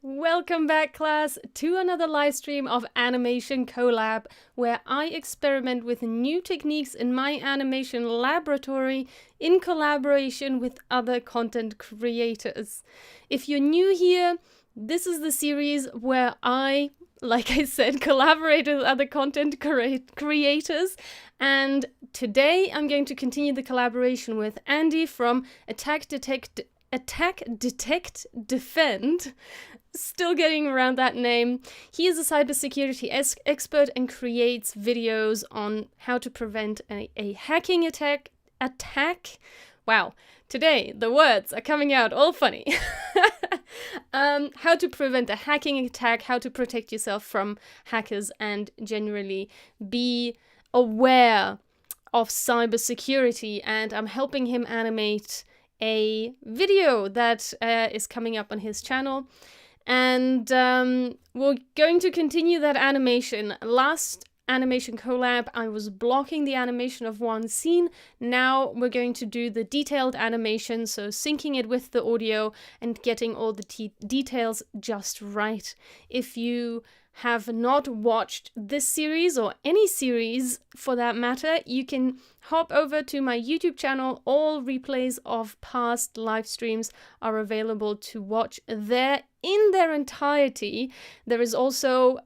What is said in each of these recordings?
Welcome back, class, to another live stream of Animation Collab, where I experiment with new techniques in my animation laboratory in collaboration with other content creators. If you're new here, this is the series where I, like I said, collaborate with other content creators. And today I'm going to continue the collaboration with Andy from Attack, Detect, Defend. Still getting around that name. He is a cybersecurity expert and creates videos on how to prevent a hacking attack. Wow, today the words are coming out all funny. How to prevent a hacking attack, how to protect yourself from hackers, and generally be aware of cybersecurity. And I'm helping him animate a video that is coming up on his channel. And we're going to continue that animation. Last animation collab, I was blocking the animation of one scene. Now we're going to do the detailed animation, so syncing it with the audio and getting all the details just right. If you have not watched this series, or any series for that matter, you can hop over to my YouTube channel. All replays of past live streams are available to watch there in their entirety. There is also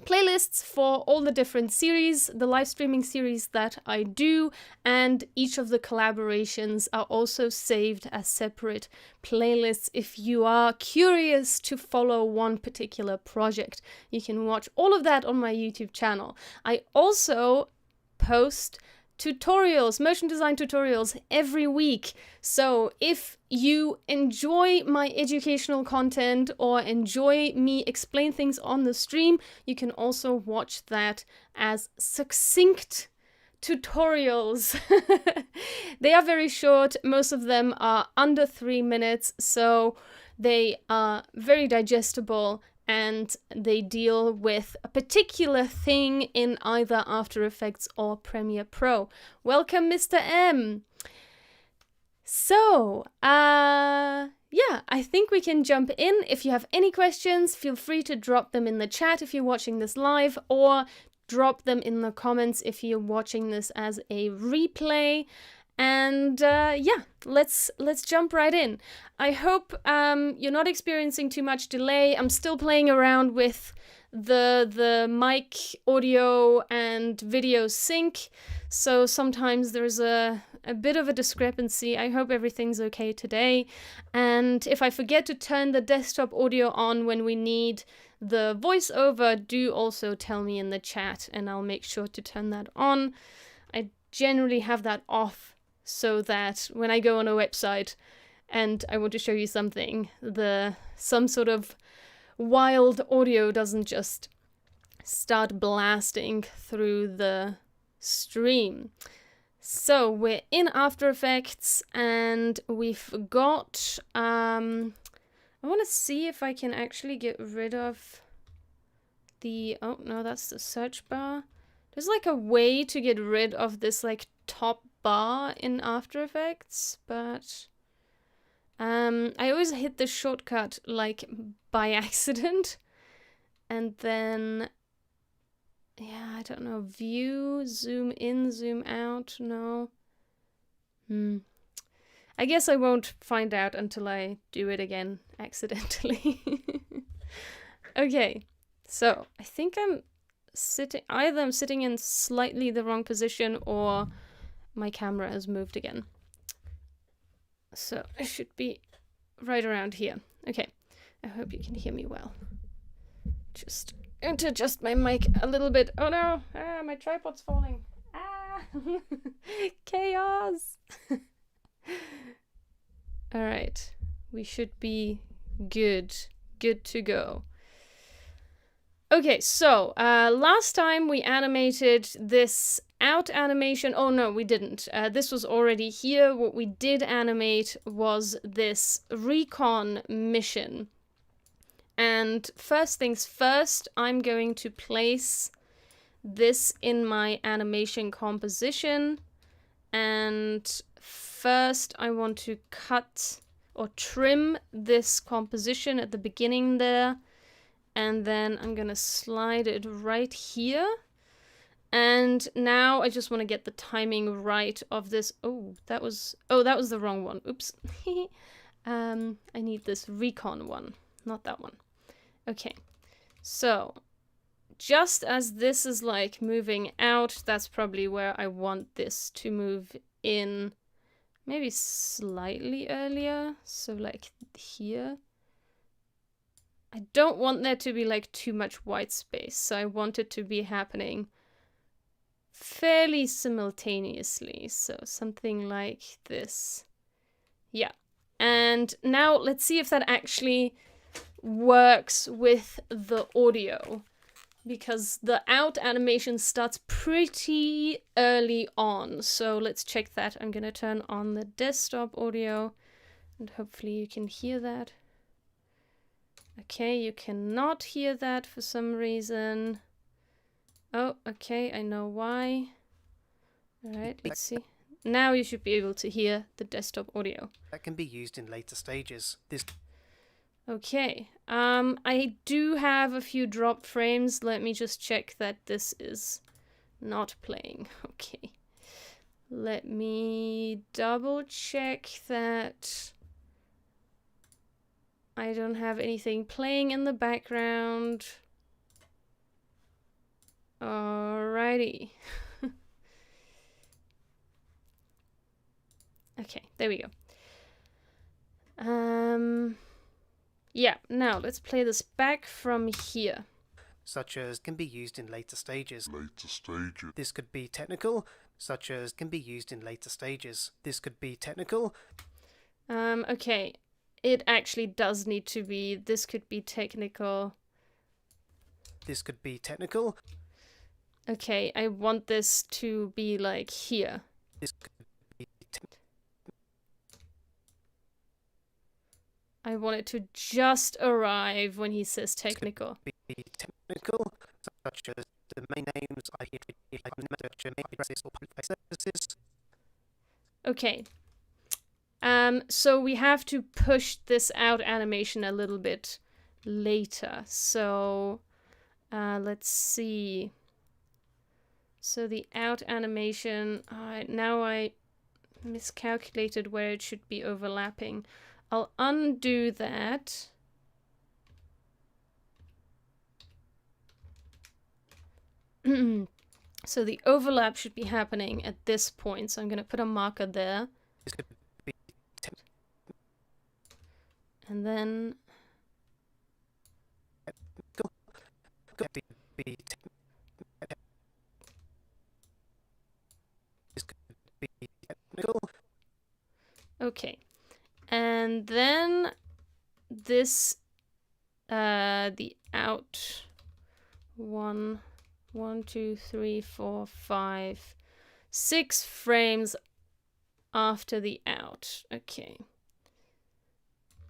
playlists for all the different series, the live streaming series that I do, and each of the collaborations are also saved as separate playlists. If you are curious to follow one particular project, you can watch all of that on my YouTube channel. I also post tutorials, motion design tutorials every week. So if you enjoy my educational content or enjoy me explain things on the stream, you can also watch that as succinct tutorials. They are very short. Most of them are under 3 minutes, so they are very digestible, and they deal with a particular thing in either After Effects or Premiere Pro. Welcome, Mr. M. So, yeah, I think we can jump in. If you have any questions, feel free to drop them in the chat if you're watching this live, or drop them in the comments if you're watching this as a replay. And yeah, let's jump right in. I hope you're not experiencing too much delay. I'm still playing around with the mic audio and video sync, so sometimes there's a bit of a discrepancy. I hope everything's okay today. And if I forget to turn the desktop audio on when we need the voiceover, do also tell me in the chat and I'll make sure to turn that on. I generally have that off, so that when I go on a website and I want to show you something, some sort of wild audio doesn't just start blasting through the stream. So we're in After Effects and we've got, I want to see if I can actually get rid of oh no, that's the search bar. There's like a way to get rid of this like top bar in After Effects, but I always hit the shortcut like by accident, and then yeah, I don't know, view, zoom in, zoom out, no. I guess I won't find out until I do it again accidentally. Okay, so I think I'm sitting in slightly the wrong position, or my camera has moved again. So I should be right around here. Okay, I hope you can hear me well. Just going to adjust my mic a little bit. Oh no, my tripod's falling. Chaos. All right, we should be good to go. Okay, so last time we animated this out animation. Oh no, we didn't. This was already here. What we did animate was this recon mission. And first things first, I'm going to place this in my animation composition. And first I want to cut or trim this composition at the beginning there. And then I'm gonna slide it right here. And now I just want to get the timing right of this. Oh, that was the wrong one. Oops. I need this recon one, not that one. Okay. So, just as this is like moving out, that's probably where I want this to move in. Maybe slightly earlier. So like here. I don't want there to be like too much white space. So I want it to be happening fairly simultaneously, so something like this. Yeah. And now let's see if that actually works with the audio, because the out animation starts pretty early on. So let's check that. I'm gonna turn on the desktop audio and hopefully you can hear that. Okay, you cannot hear that for some reason. Oh, okay, I know why. Alright, let's see. Now you should be able to hear the desktop audio. That can be used in later stages. Okay, I do have a few drop frames. Let me just check that this is not playing. Okay. Let me double check that I don't have anything playing in the background. Alrighty. Okay, there we go. Yeah, now let's play this back from here. Such as can be used in later stages. This could be technical, such as can be used in later stages. This could be technical. Okay. It actually does need to be, this could be technical. This could be technical. Okay, I want this to be like here. This could be I want it to just arrive when he says technical. be technical, such as the main names, services. Okay. So we have to push this out animation a little bit later. So, let's see. So the out animation, now I miscalculated where it should be overlapping. I'll undo that. So the overlap should be happening at this point. So I'm going to put a marker there. This could be and then... Could be this could be technical. Okay. And then this, the out, 1, 2, 3, 4, 5, 6 frames after the out. Okay.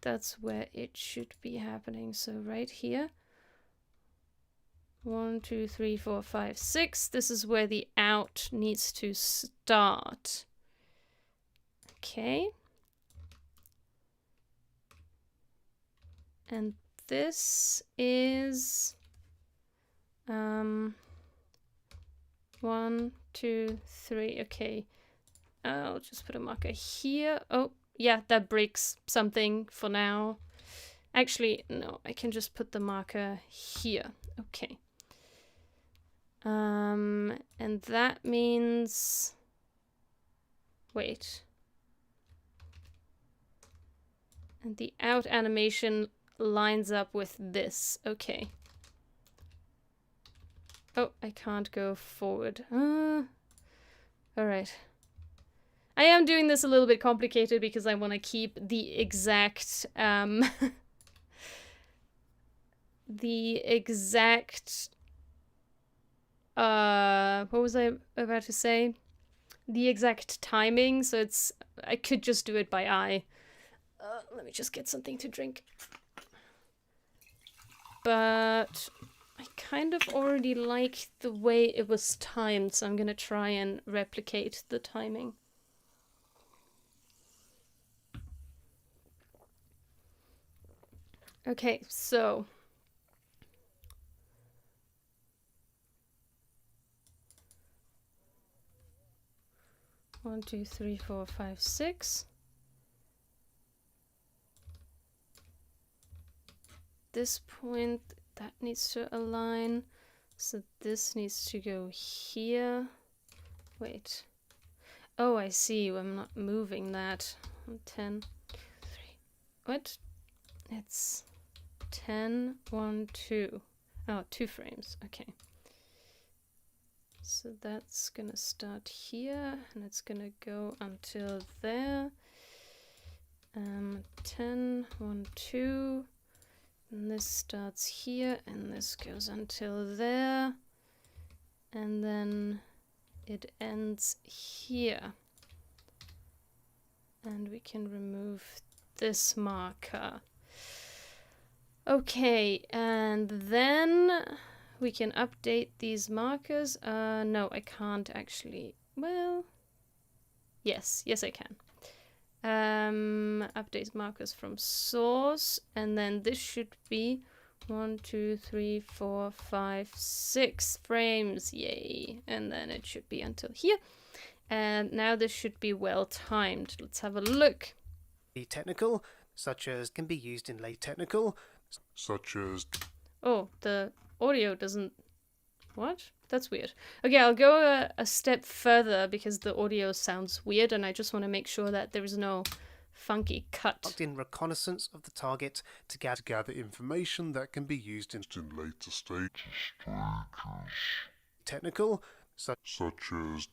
That's where it should be happening. So right here. 1, 2, 3, 4, 5, 6. This is where the out needs to start. Okay. And this is 1, 2, 3. Okay. I'll just put a marker here. Oh, yeah, that breaks something for now. Actually, no, I can just put the marker here. Okay. And that means... Wait. And the out animation lines up with this. Okay. Oh, I can't go forward. Alright. I am doing this a little bit complicated because I want to keep the exact, what was I about to say? The exact timing, so it's, I could just do it by eye. Let me just get something to drink. But I kind of already like the way it was timed, so I'm gonna try and replicate the timing. Okay, so one, two, three, four, five, six. This point, that needs to align. So this needs to go here. Wait. Oh, I see. I'm not moving that. 10, 3. What? It's 10, 1, 2. Oh, 2 frames. Okay. So that's gonna start here, and it's gonna go until there. 10, 1, 2. And this starts here, and this goes until there. And then it ends here. And we can remove this marker. Okay, and then we can update these markers. No, I can't actually. Well, yes, I can. Update markers from source, and then this should be 1, 2, 3, 4, 5, 6 frames. Yay! And then it should be until here. And now this should be well timed. Let's have a look. Be technical, such as can be used in late technical, such as. Oh, the audio doesn't. What? That's weird. Okay, I'll go a step further because the audio sounds weird, and I just want to make sure that there is no funky cut. In reconnaissance of the target to gather information that can be used in later stages. Technical, such as.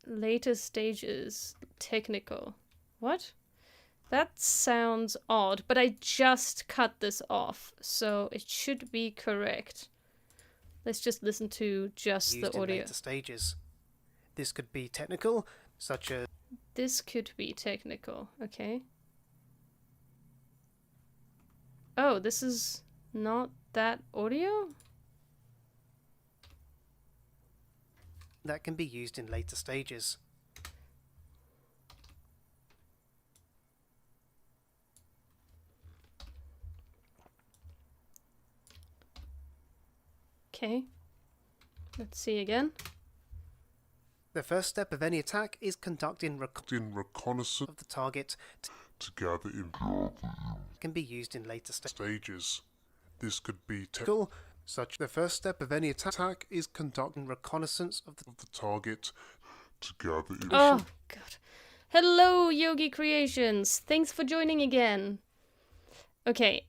Later stages, technical. What? That sounds odd, but I just cut this off, so it should be correct. Let's just listen to just the audio. Later stages. This could be technical, such as. This could be technical, okay. Oh, this is not that audio? That can be used in later stages. Okay. Let's see again. The first step of any attack is conducting reconnaissance of the target to gather information. Can be used in later stages. This could be technical, such the first step of any attack is conducting reconnaissance of the target to gather information. Oh, God. Hello, Yogi Creations. Thanks for joining again. Okay,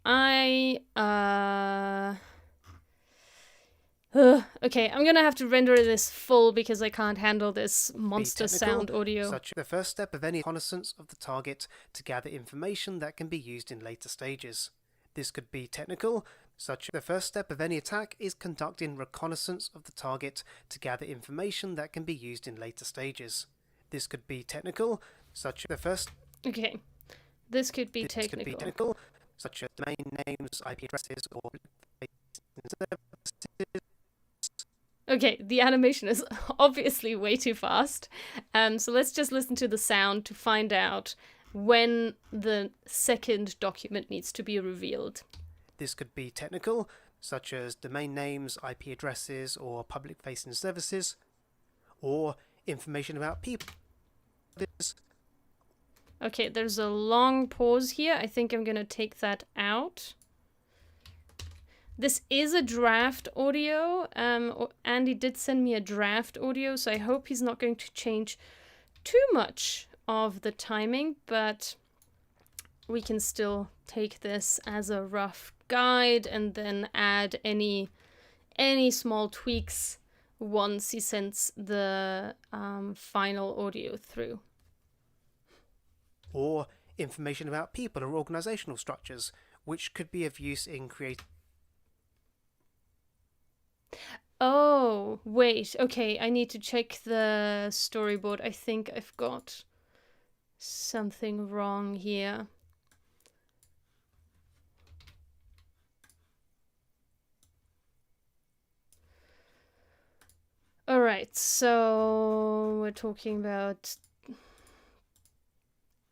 okay, I'm gonna have to render this full because I can't handle this monster sound audio. Such the first step of any reconnaissance of the target to gather information that can be used in later stages. This could be technical, such the first step of any attack is conducting reconnaissance of the target to gather information that can be used in later stages. This could be technical, such the first. Okay, this could be technical. Could be technical, such as domain names, IP addresses, or. Okay, the animation is obviously way too fast. So let's just listen to the sound to find out when the second document needs to be revealed. This could be technical, such as domain names, IP addresses, or public-facing services, or information about people. Okay, there's a long pause here. I think I'm gonna take that out. This is a draft audio. Andy did send me a draft audio, so I hope he's not going to change too much of the timing, but we can still take this as a rough guide and then add any small tweaks once he sends the final audio through. Or information about people or organizational structures, which could be of use in creating. Oh, wait. Okay, I need to check the storyboard. I think I've got something wrong here. Alright, so we're talking about...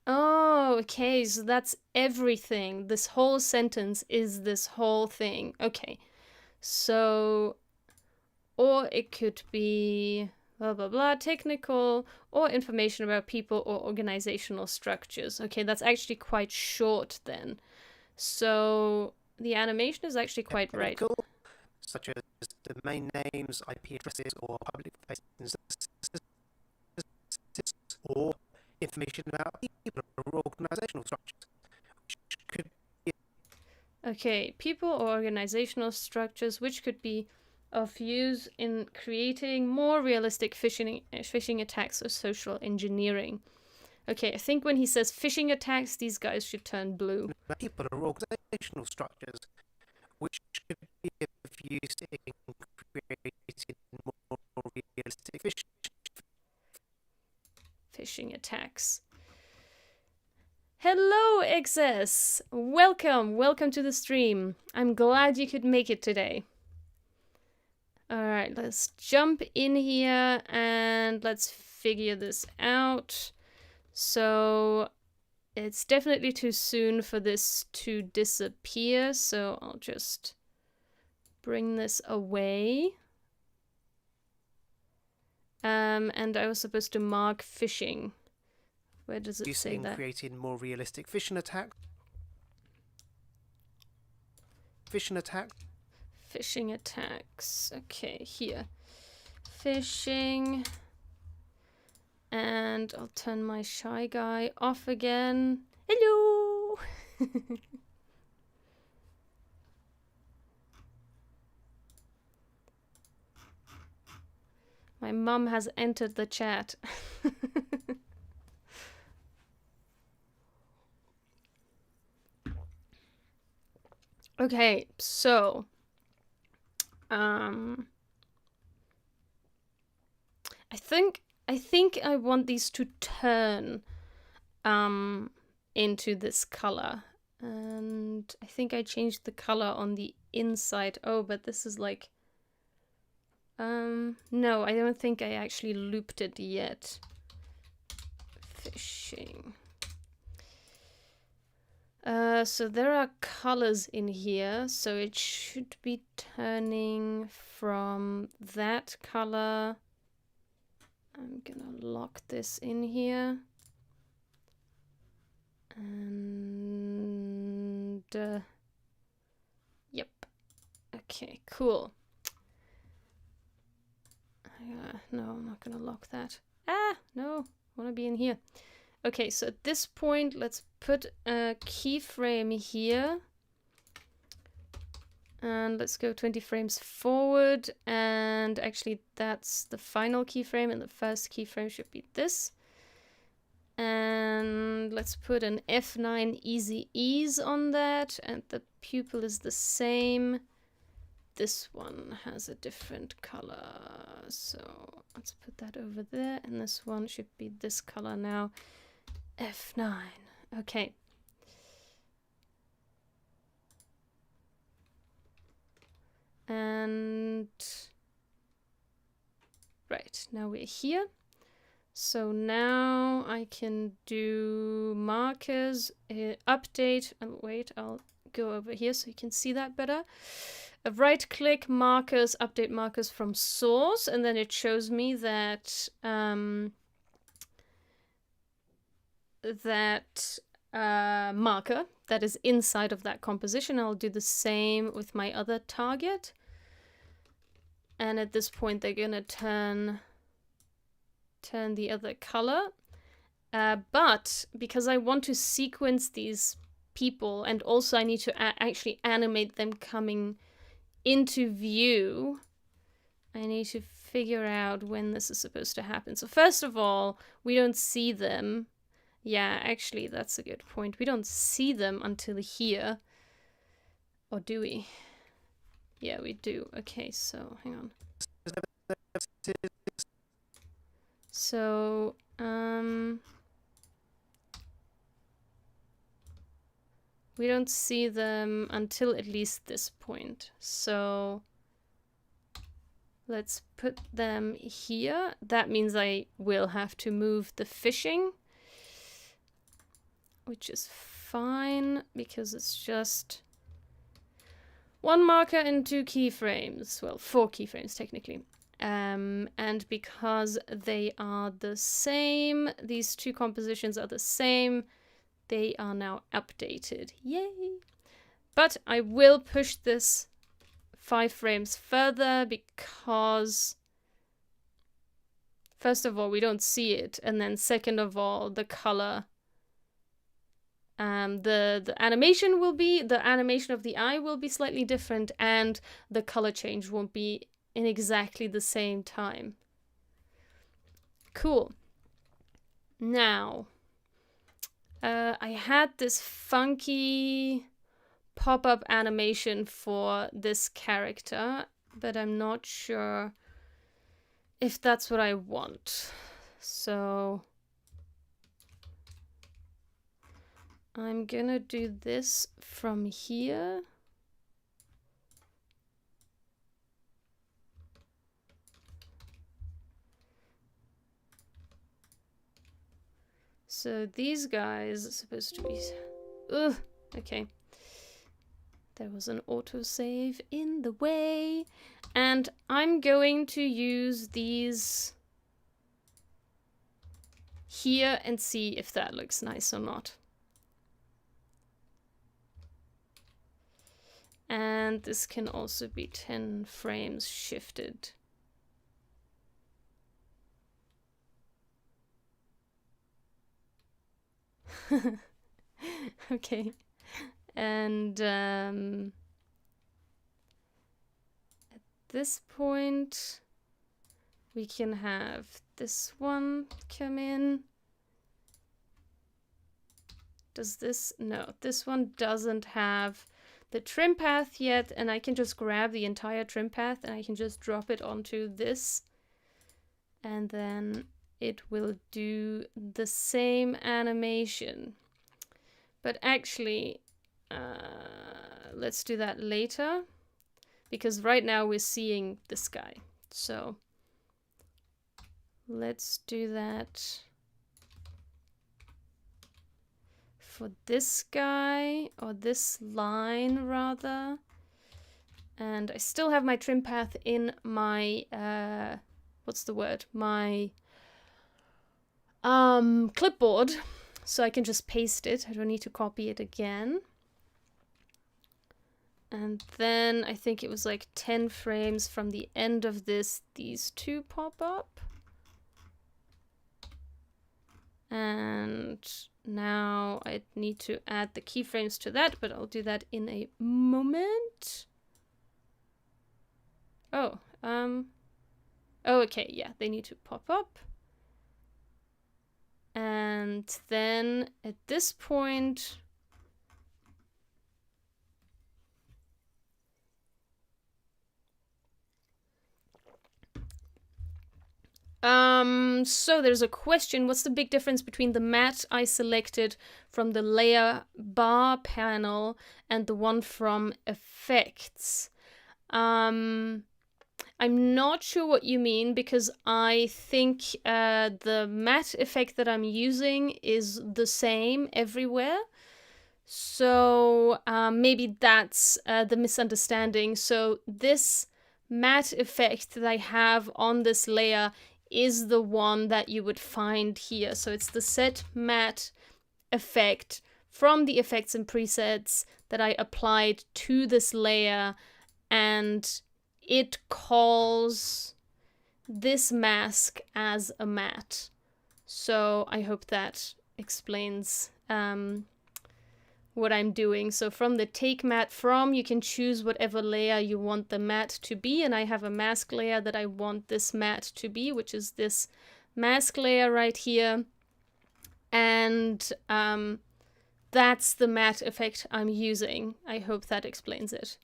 Oh, Oh, okay, so that's everything. This whole sentence is this whole thing. Okay, so, or it could be blah, blah, blah, technical, or information about people or organizational structures. Okay, that's actually quite short then. So the animation is actually quite right. Technical, such as domain names, IP addresses, or public facing or information about people or organizational structures, which could be Okay, people or organizational structures which could be of use in creating more realistic phishing attacks or social engineering. Okay, I think when he says phishing attacks, these guys should turn blue. people or organizational structures, which could be of use in creating more realistic Phishing attacks. Hello, XS! Welcome to the stream. I'm glad you could make it today. Alright, let's jump in here and let's figure this out. So, it's definitely too soon for this to disappear, so I'll just bring this away. And I was supposed to mark phishing. Where does it say that? Creating more realistic phishing attacks. Phishing attacks. Okay, here. Phishing. And I'll turn my shy guy off again. Hello! My mum has entered the chat. Okay, so I think I want these to turn into this color. And I think I changed the color on the inside. Oh, but this is like no, I don't think I actually looped it yet. Fishing. So there are colors in here, so it should be turning from that color. I'm gonna lock this in here. And yep. Okay, cool. No, I'm not gonna lock that. Ah, no, I wanna be in here. Okay, so at this point, let's put a keyframe here. And let's go 20 frames forward. And actually, that's the final keyframe, and the first keyframe should be this. And let's put an F9 easy ease on that. And the pupil is the same. This one has a different color. So let's put that over there. And this one should be this color now. F9. Okay. And right, now we're here. So now I can do markers, update, and wait, I'll go over here so you can see that better. Right click markers, update markers from source, and then it shows me that marker that is inside of that composition. I'll do the same with my other target. And at this point, they're gonna turn the other color. But because I want to sequence these people, and also I need to actually animate them coming into view, I need to figure out when this is supposed to happen. So first of all, we don't see them. Yeah, actually, that's a good point. We don't see them until here. Or do we? Yeah, we do. Okay, so hang on. So, we don't see them until at least this point. So let's put them here. That means I will have to move the fishing. which is fine because it's just one marker and 2 keyframes. Well, 4 keyframes technically. And because they are the same, these 2 compositions are the same, they are now updated. Yay! But I will push this 5 frames further because, first of all, we don't see it, and then second of all, the color, the animation of the eye will be slightly different, and the color change won't be in exactly the same time. Cool. Now, I had this funky pop-up animation for this character, but I'm not sure if that's what I want. So I'm gonna do this from here. So these guys are supposed to be... Ugh, okay. There was an autosave in the way. And I'm going to use these here and see if that looks nice or not. And this can also be 10 frames shifted. Okay. And at this point, we can have this one come in. Does this? No, this one doesn't have the trim path yet, and I can just grab the entire trim path and I can just drop it onto this. And then it will do the same animation. But actually, let's do that later, because right now we're seeing this guy. So let's do that for this guy, or this line rather. And I still have my trim path in my, what's the word? My clipboard. So I can just paste it. I don't need to copy it again. And then I think it was like 10 frames from the end of this, these 2 pop up. And now I need to add the keyframes to that, but I'll do that in a moment. Oh, oh, okay, yeah, they need to pop up. And then at this point, so there's a question: what's the big difference between the matte I selected from the layer bar panel and the one from effects? I'm not sure what you mean, because I think the matte effect that I'm using is the same everywhere. So maybe that's the misunderstanding. So this matte effect that I have on this layer is the one that you would find here. So it's the set matte effect from the effects and presets that I applied to this layer, and it calls this mask as a matte. So I hope that explains what I'm doing. So from the take matte from, you can choose whatever layer you want the matte to be, and I have a mask layer that I want this matte to be, which is this mask layer right here. And that's the matte effect I'm using. I hope that explains it.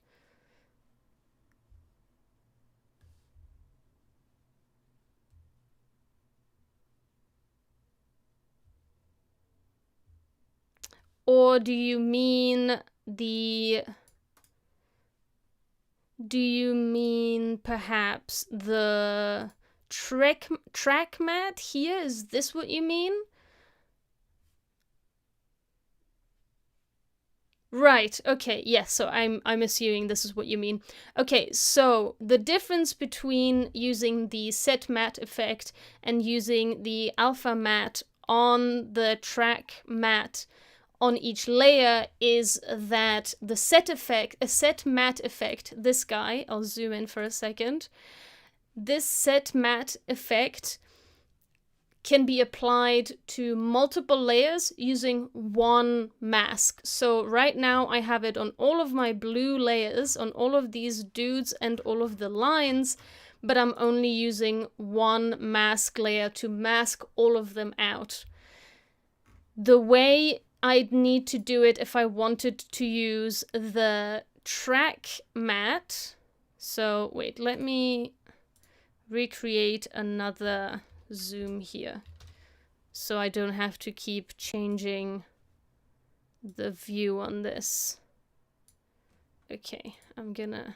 Or do you mean perhaps the track mat here? Is this what you mean? Right, okay, yes, so I'm assuming this is what you mean. Okay, so the difference between using the set matte effect and using the alpha matte on the track matte on each layer is that the set matte effect, this guy, I'll zoom in for a second, this set matte effect can be applied to multiple layers using one mask. So right now I have it on all of my blue layers, on all of these dudes and all of the lines, but I'm only using one mask layer to mask all of them out. The way I'd need to do it if I wanted to use the track matte, so wait, let me recreate another zoom here so I don't have to keep changing the view on this. Okay, I'm gonna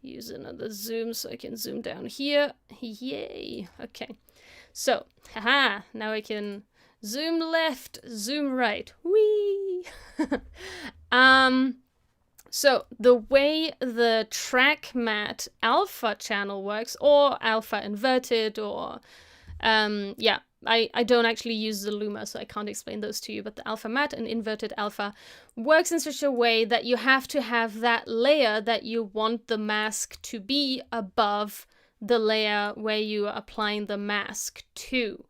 use another zoom so I can zoom down here. Yay! Okay, so haha, now I can zoom left, zoom right. Whee! So the way the track matte alpha channel works, or alpha inverted, or yeah, I don't actually use the Luma, so I can't explain those to you, but the alpha matte and inverted alpha works in such a way that you have to have that layer that you want the mask to be above the layer where you are applying the mask to.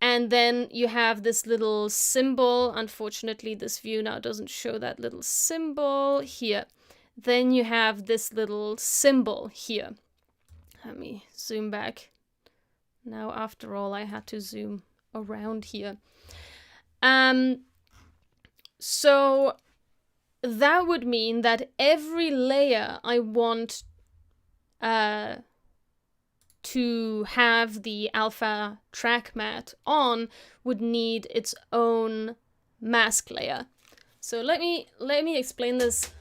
And then you have this little symbol. Unfortunately, this view now doesn't show that little symbol here. Then you have this little symbol here. Let me zoom back. Now, after all, I had to zoom around here. So that would mean that every layer I want to have the alpha track matte on would need its own mask layer. So let me explain this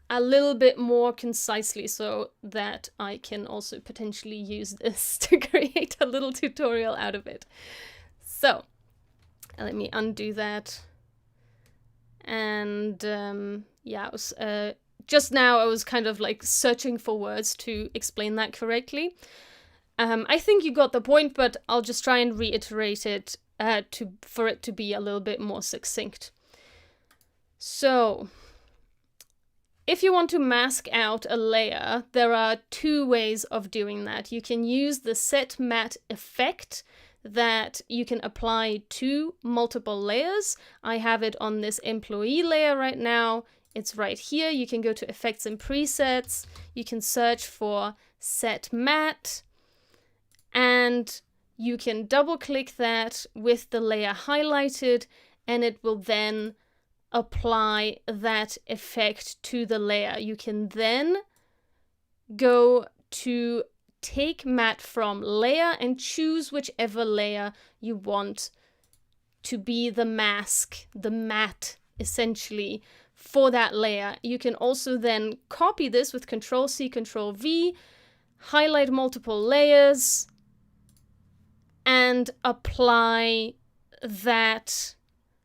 a little bit more concisely so that I can also potentially use this to create a little tutorial out of it. So let me undo that. And yeah, just now I was kind of like searching for words to explain that correctly. I think you got the point, but I'll just try and reiterate it for it to be a little bit more succinct. So, if you want to mask out a layer, there are two ways of doing that. You can use the set matte effect that you can apply to multiple layers. I have it on this employee layer right now. It's right here. You can go to effects and presets. You can search for set matte. And you can double click that with the layer highlighted, and it will then apply that effect to the layer. You can then go to take matte from layer and choose whichever layer you want to be the mask, the matte essentially for that layer. You can also then copy this with Control-C, Control-V, highlight multiple layers, and apply that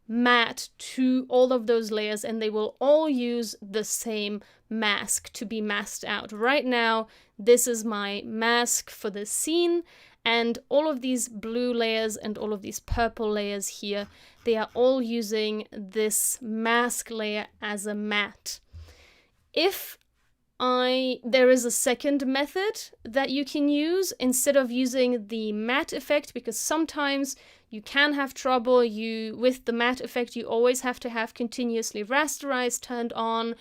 matte to all of those layers, and they will all use the same mask to be masked out. Right now, this is my mask for the scene, and all of these blue layers and all of these purple layers here, they are all using this mask layer as a matte. There is a second method that you can use instead of using the matte effect, because sometimes you can have trouble with the matte effect. You always have to have continuously rasterize turned on.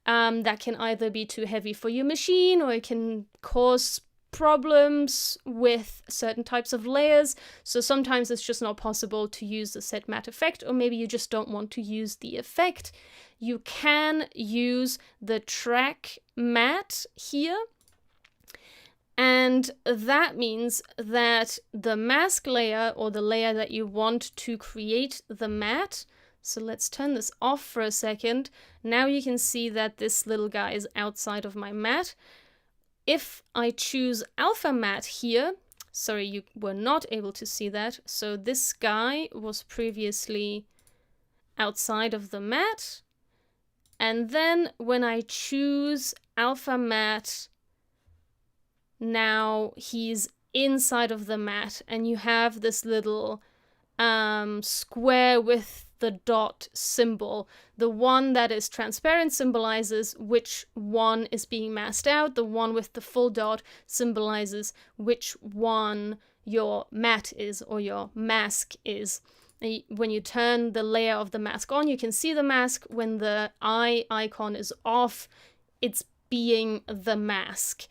That can either be too heavy for your machine, or it can cause problems with certain types of layers. So sometimes it's just not possible to use the set matte effect, or maybe you just don't want to use the effect. You can use the track matte here, and that means that the mask layer, or the layer that you want to create the matte, so let's turn this off for a second. Now you can see that this little guy is outside of my matte. If I choose alpha matte here, sorry, you were not able to see that, so this guy was previously outside of the matte. And then when I choose alpha matte, now he's inside of the matte, and you have this little square with the dot symbol. The one that is transparent symbolizes which one is being masked out. The one with the full dot symbolizes which one your matte is, or your mask is. When you turn the layer of the mask on, you can see the mask. When the eye icon is off, it's being the mask.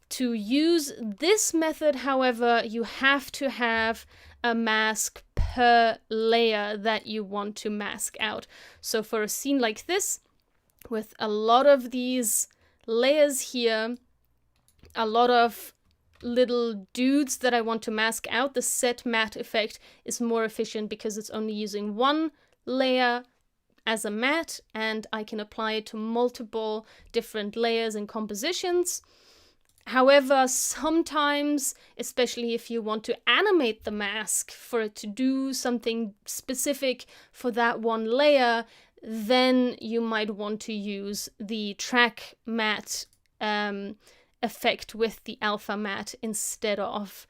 To use this method, however, you have to have a mask per layer that you want to mask out. So for a scene like this, with a lot of these layers here, a lot of little dudes that I want to mask out, the set matte effect is more efficient because it's only using one layer as a matte, and I can apply it to multiple different layers and compositions. However, sometimes, especially if you want to animate the mask for it to do something specific for that one layer, then you might want to use the track matte effect with the alpha matte instead of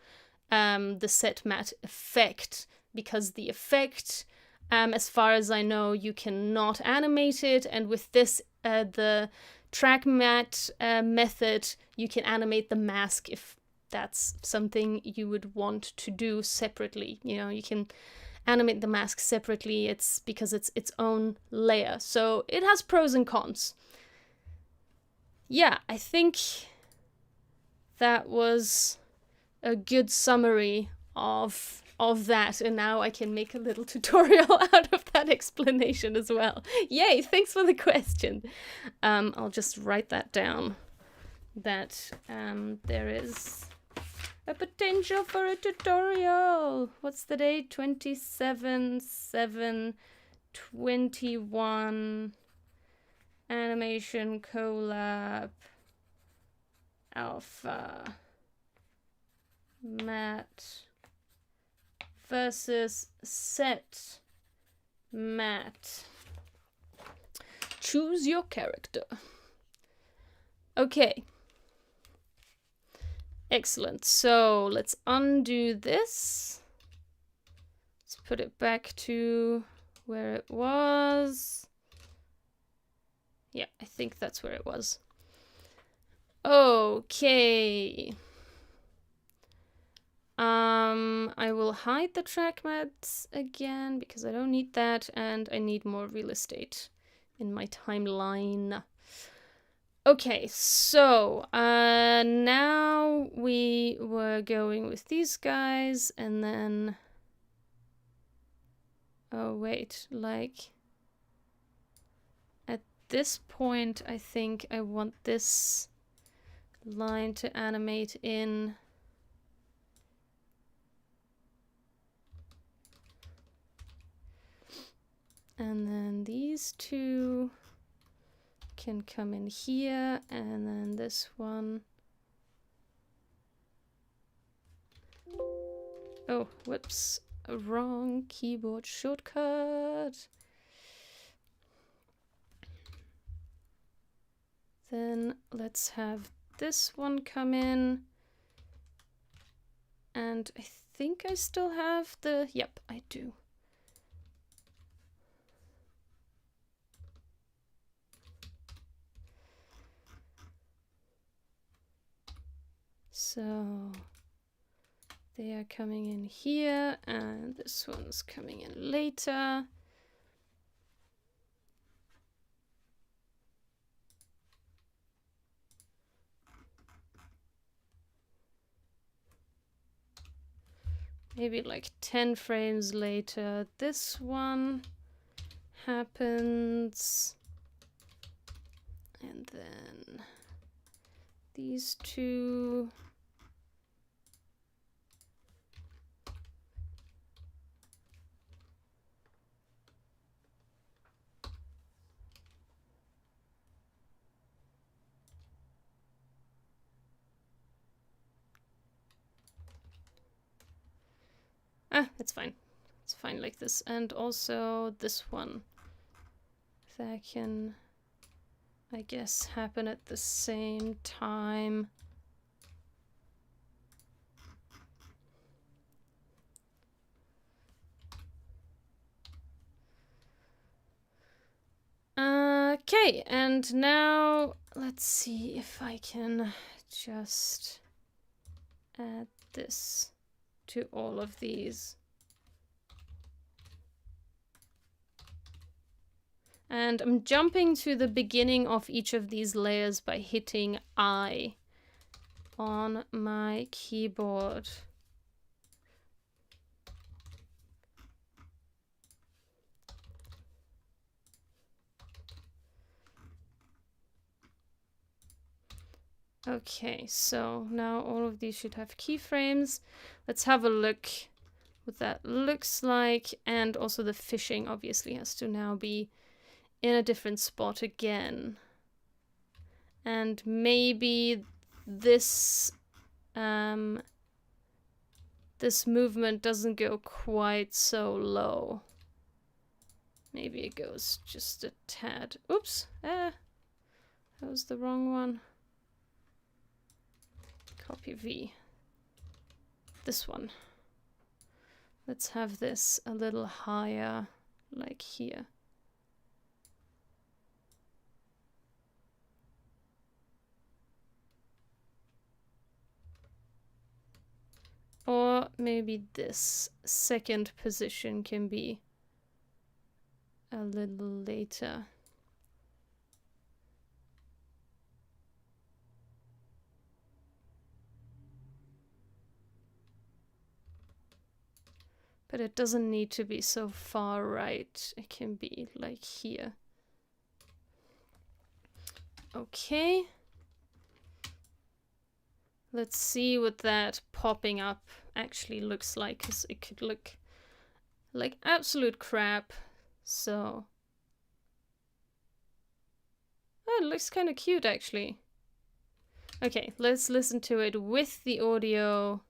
the set matte effect, because the effect, as far as I know, you cannot animate it, and with this, the track matte method, you can animate the mask if that's something you would want to do separately. You know, you can animate the mask separately. It's because it's its own layer. So it has pros and cons. Yeah, I think that was a good summary of that, and now I can make a little tutorial out of that explanation as well. Yay, thanks for the question. I'll just write that down, that there is a potential for a tutorial. What's the date? 27/7/21 animation collab alpha matte versus set matte. Choose your character. Okay. Excellent. So let's undo this. Let's put it back to where it was. Yeah, I think that's where it was. Okay. I will hide the track mattes again because I don't need that, and I need more real estate in my timeline. Okay, so now we were going with these guys, and then oh wait, like at this point I think I want this line to animate in. And then these two can come in here, and then this one. Oh, whoops. A wrong keyboard shortcut. Then let's have this one come in. And I think I still have the... Yep, I do. So they are coming in here, and this one's coming in later. Maybe like 10 frames later, this one happens. And then these two. It's fine. It's fine like this. And also this one. That can I guess, happen at the same time. Okay, and now let's see if I can just add this to all of these. And I'm jumping to the beginning of each of these layers by hitting I on my keyboard. Okay, so now all of these should have keyframes. Let's have a look what that looks like. And also the fishing obviously has to now be in a different spot again. And maybe this this movement doesn't go quite so low. Maybe it goes just a tad. Oops, that was the wrong one. Copy V. This one. Let's have this a little higher, like here. Or maybe this second position can be a little later. But it doesn't need to be so far right. It can be like here. Okay. Let's see what that popping up actually looks like, because it could look like absolute crap. So... oh, it looks kind of cute actually. Okay, let's listen to it with the audio.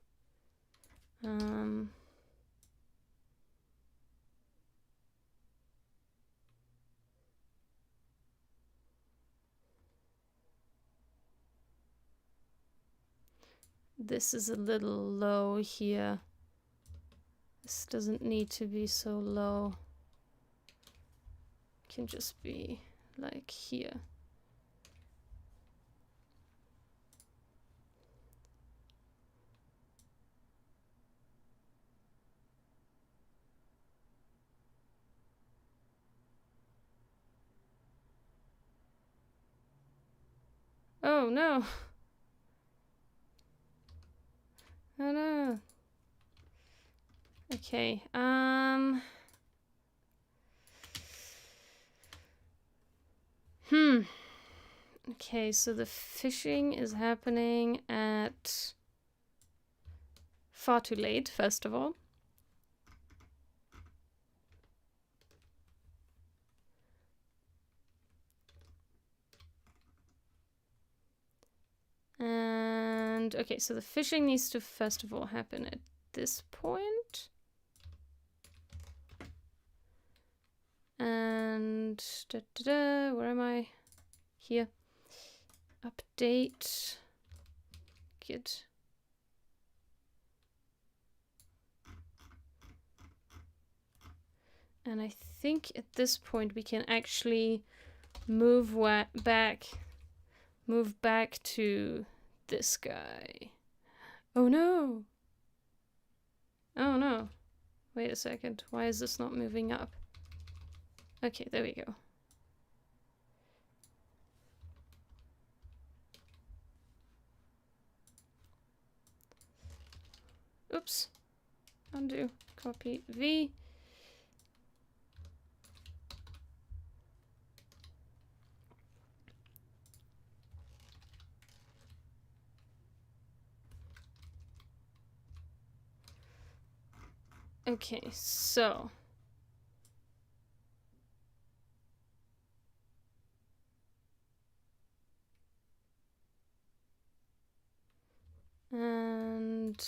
This is a little low here. This doesn't need to be so low. It can just be like here. Oh no! Oh no! Okay, okay, so the fishing is happening at far too late, first of all. And okay, so the fishing needs to first of all happen at this point. And where am I? Here. Update. Good. And I think at this point we can actually move back to this guy. Oh no! Oh no! Wait a second. Why is this not moving up? Okay, there we go. Oops. Undo. Copy V. Okay, so... and...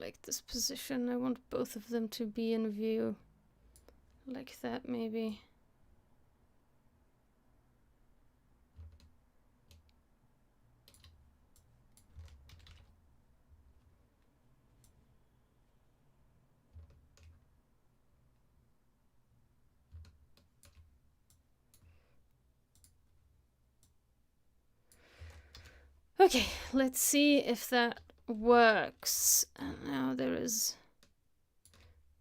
like this position. I want both of them to be in view. Like that, maybe. Okay, let's see if that works. And now there is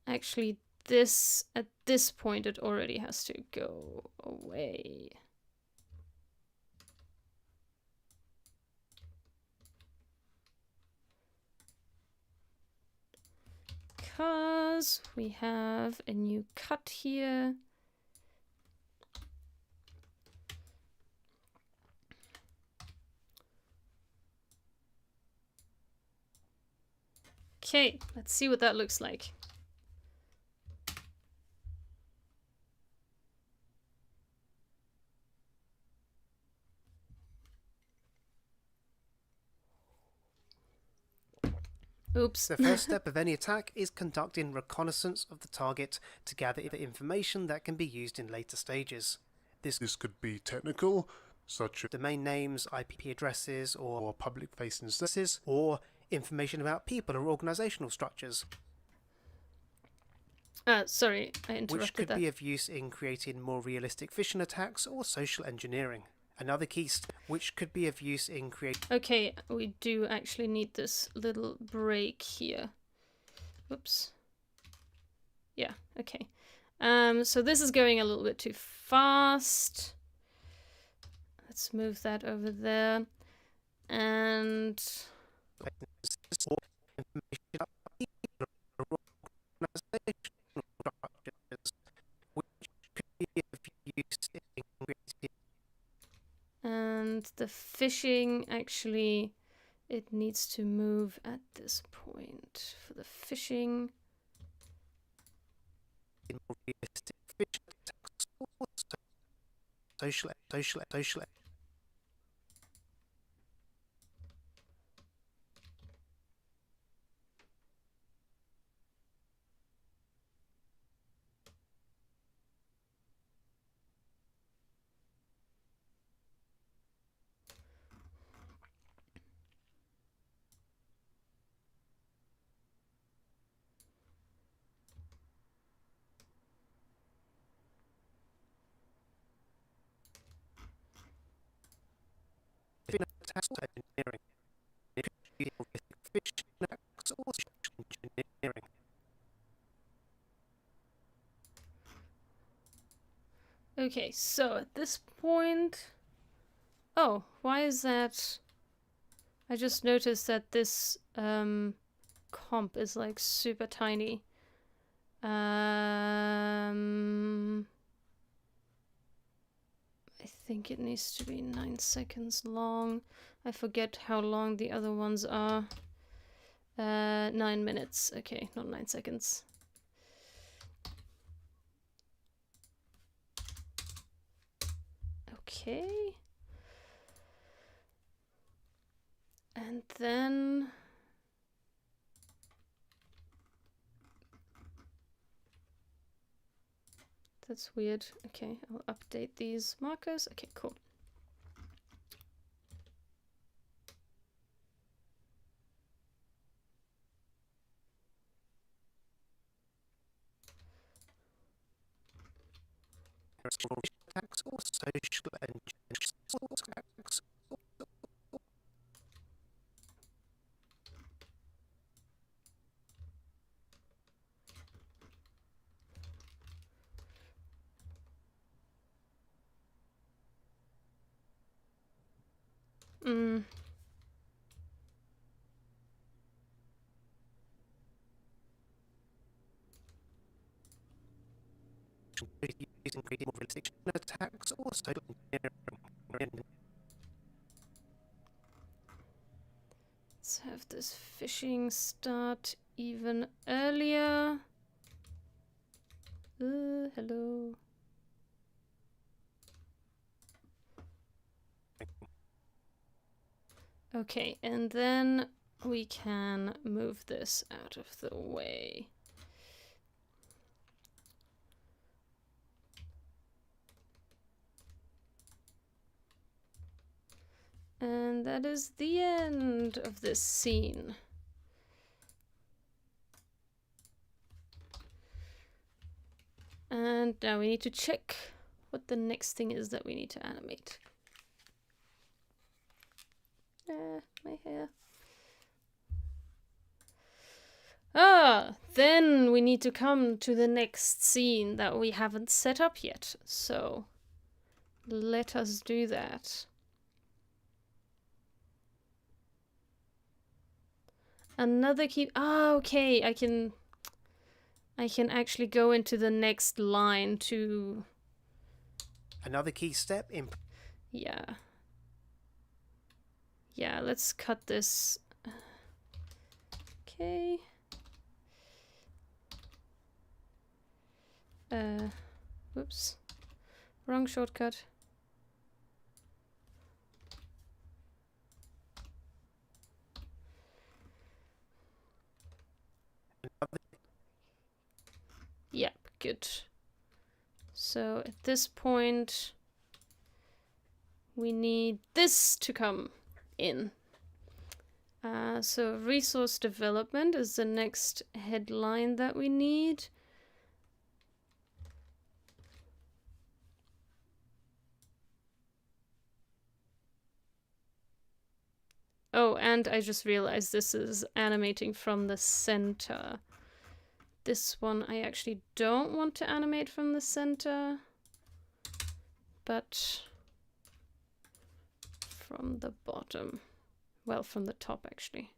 actually this, at this point it already has to go away. Because we have a new cut here. Okay, let's see what that looks like. Oops. The first step of any attack is conducting reconnaissance of the target to gather information that can be used in later stages. This could be technical, such as domain names, IP addresses, or public-facing services, or information about people or organizational structures. Sorry, I interrupted which could that. be of use in creating more realistic phishing attacks or social engineering. Another key step which could be of use in creating... Okay, we do actually need this little break here. Whoops. Yeah, okay. So this is going a little bit too fast. Let's move that over there. And... And the fishing, actually, it needs to move at this point for the fishing. Social. Engineering. It could be phishing attacks or social engineering. Okay, so at this point... Oh, why is that? I just noticed that this comp is like super tiny. I think it needs to be 9 seconds long. I forget how long the other ones are. 9 minutes. Okay, not 9 seconds. Okay. And then... That's weird. Okay, I'll update these markers. Okay, cool. Attacks or social engineering. Using more realistic attacks or social engineering. Let's have this fishing start even earlier. Hello. Okay, and then we can move this out of the way. And that is the end of this scene. And now we need to check what the next thing is that we need to animate. My hair. Then we need to come to the next scene that we haven't set up yet. So let us do that. Another key. Okay. I can actually go into the next line to... Another key step in... Yeah. Yeah, let's cut this. Okay. Whoops. Wrong shortcut. Yep, good. So at this point, we need this to come in. So resource development is the next headline that we need. Oh, and I just realized this is animating from the center. This one I actually don't want to animate from the center, but from the bottom. Well, from the top, actually.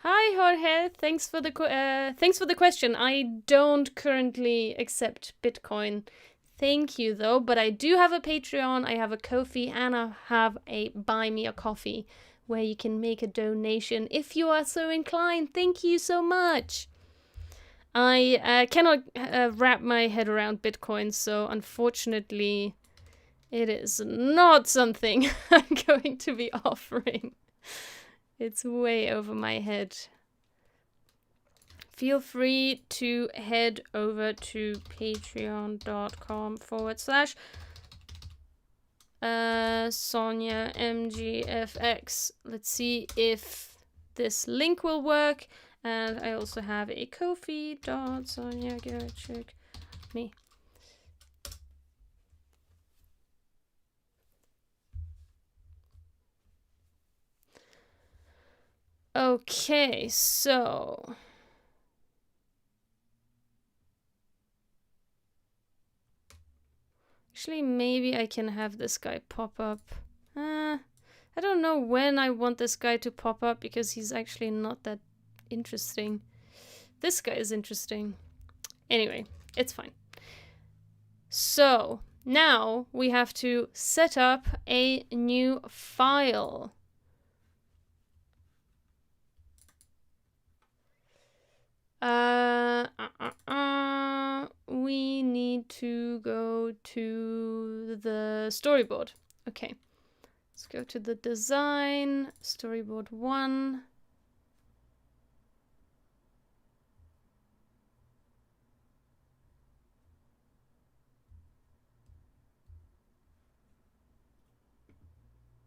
Hi Jorge, thanks for the question. I don't currently accept Bitcoin. Thank you though, but I do have a Patreon, I have a Ko-fi, and I have a Buy Me a Coffee where you can make a donation if you are so inclined. Thank you so much. I cannot wrap my head around Bitcoin, so unfortunately it is not something I'm going to be offering. It's way over my head. Feel free to head over to patreon.com/Sonja MGFX. Let's see if this link will work. And I also have a Ko-fi.Sonja. Go check me. Okay, so actually maybe I can have this guy pop up. I don't know when I want this guy to pop up because he's actually not that interesting. This guy is interesting. Anyway, it's fine. So now we have to set up a new file. We need to go to the storyboard. Okay, let's go to the design, storyboard 1.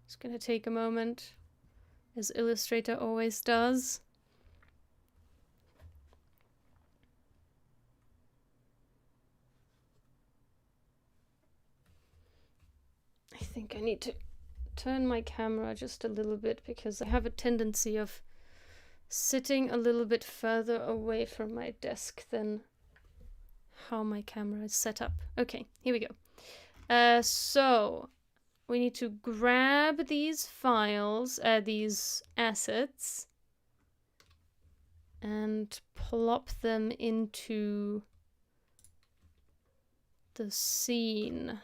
It's gonna take a moment, as Illustrator always does. I think I need to turn my camera just a little bit because I have a tendency of sitting a little bit further away from my desk than how my camera is set up. Okay, here we go. So we need to grab these files, these assets, and plop them into the scene.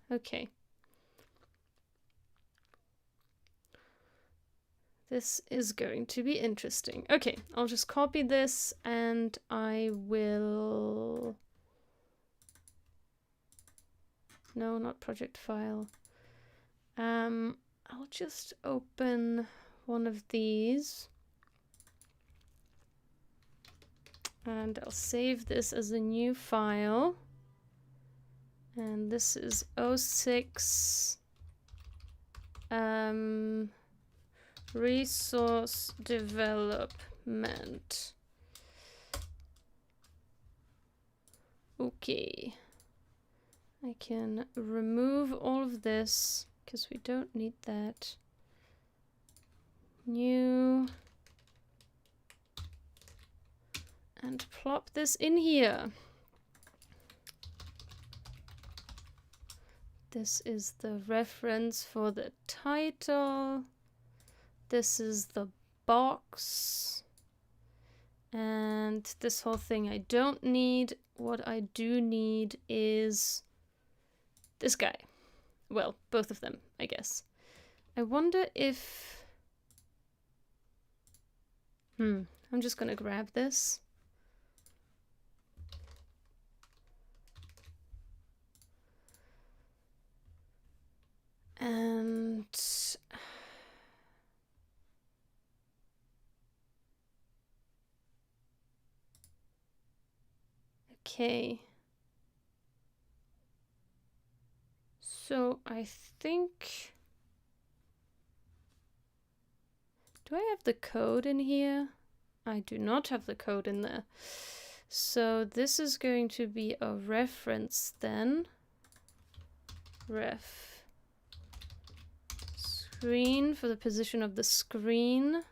Okay. This is going to be interesting. Okay, I'll just copy this and I will... No, not project file. I'll just open one of these. And I'll save this as a new file. And this is 06 resource development. Okay. I can remove all of this because we don't need that. New. And plop this in here. This is the reference for the title. This is the box. And this whole thing I don't need. What I do need is this guy. Well, both of them, I guess. I wonder if... I'm just gonna grab this. And... Okay. So I think... Do I have the code in here? I do not have the code in there. So this is going to be a reference then. Ref. Screen for the position of the screen.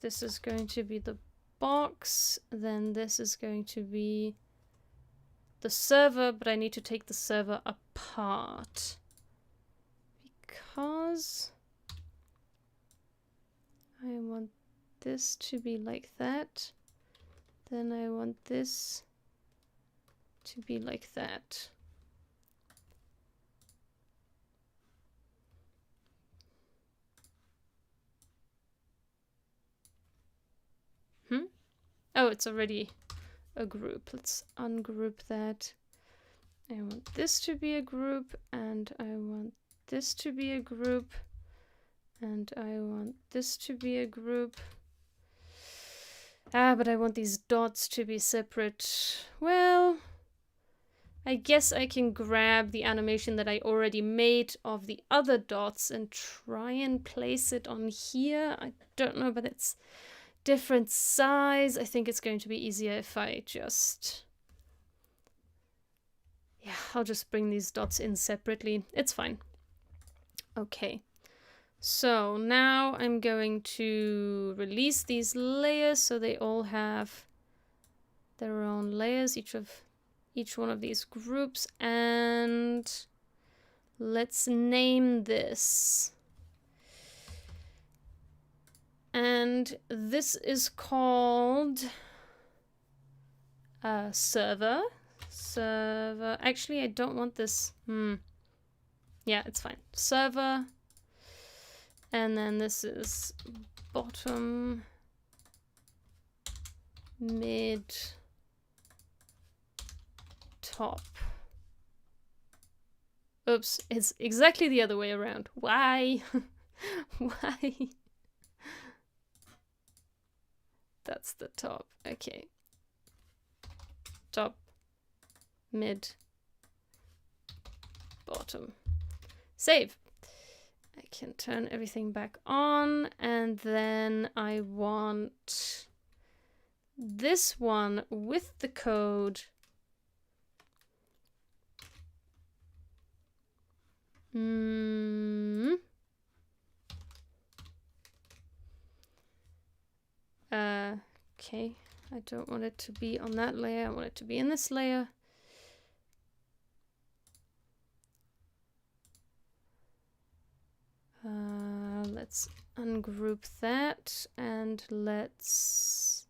This is going to be the box. Then this is going to be the server, but I need to take the server apart. Because I want this to be like that. Then I want this to be like that. Oh, it's already a group. Let's ungroup that. I want this to be a group, and I want this to be a group, and I want this to be a group. Ah, but I want these dots to be separate. Well, I guess I can grab the animation that I already made of the other dots and try and place it on here. I don't know, but it's different size. I think it's going to be easier if I just... Yeah, I'll just bring these dots in separately. It's fine. Okay. So now I'm going to release these layers so they all have their own layers, each one of these groups, and let's name this. And this is called server. Server. Actually, I don't want this. Yeah, it's fine. Server. And then this is bottom, mid, top. Oops, it's exactly the other way around. Why? Why? That's the top. Okay. Top, mid, bottom. Save. I can turn everything back on, and then I want this one with the code. Okay, I don't want it to be on that layer, I want it to be in this layer. Let's ungroup that, and let's,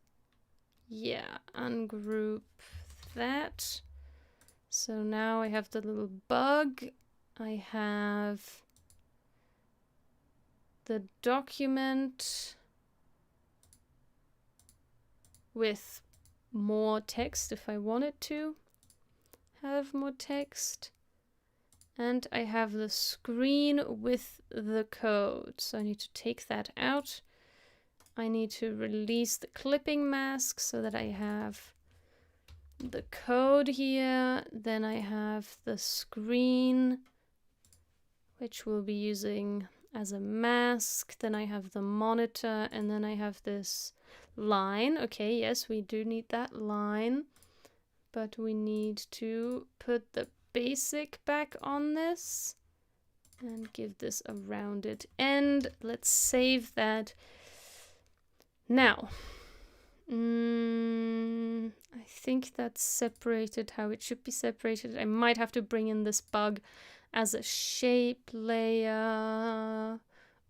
yeah, ungroup that. So now I have the little bug, I have the document with more text if I wanted to have more text. And I have the screen with the code. So I need to take that out. I need to release the clipping mask so that I have the code here. Then I have the screen, which we'll be using as a mask. Then I have the monitor, and then I have this line. Okay, yes, we do need that line, but we need to put the basic back on this and give this a rounded end. Let's save that. Now, I think that's separated how it should be separated. I might have to bring in this bug as a shape layer,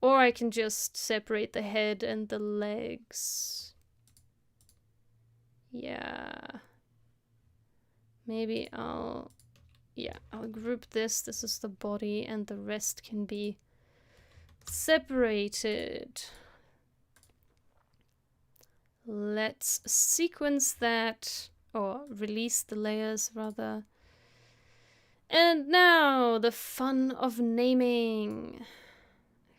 or I can just separate the head and the legs. Yeah. Maybe I'll group this. This is the body, and the rest can be separated. Let's sequence that, or release the layers rather. And now, the fun of naming.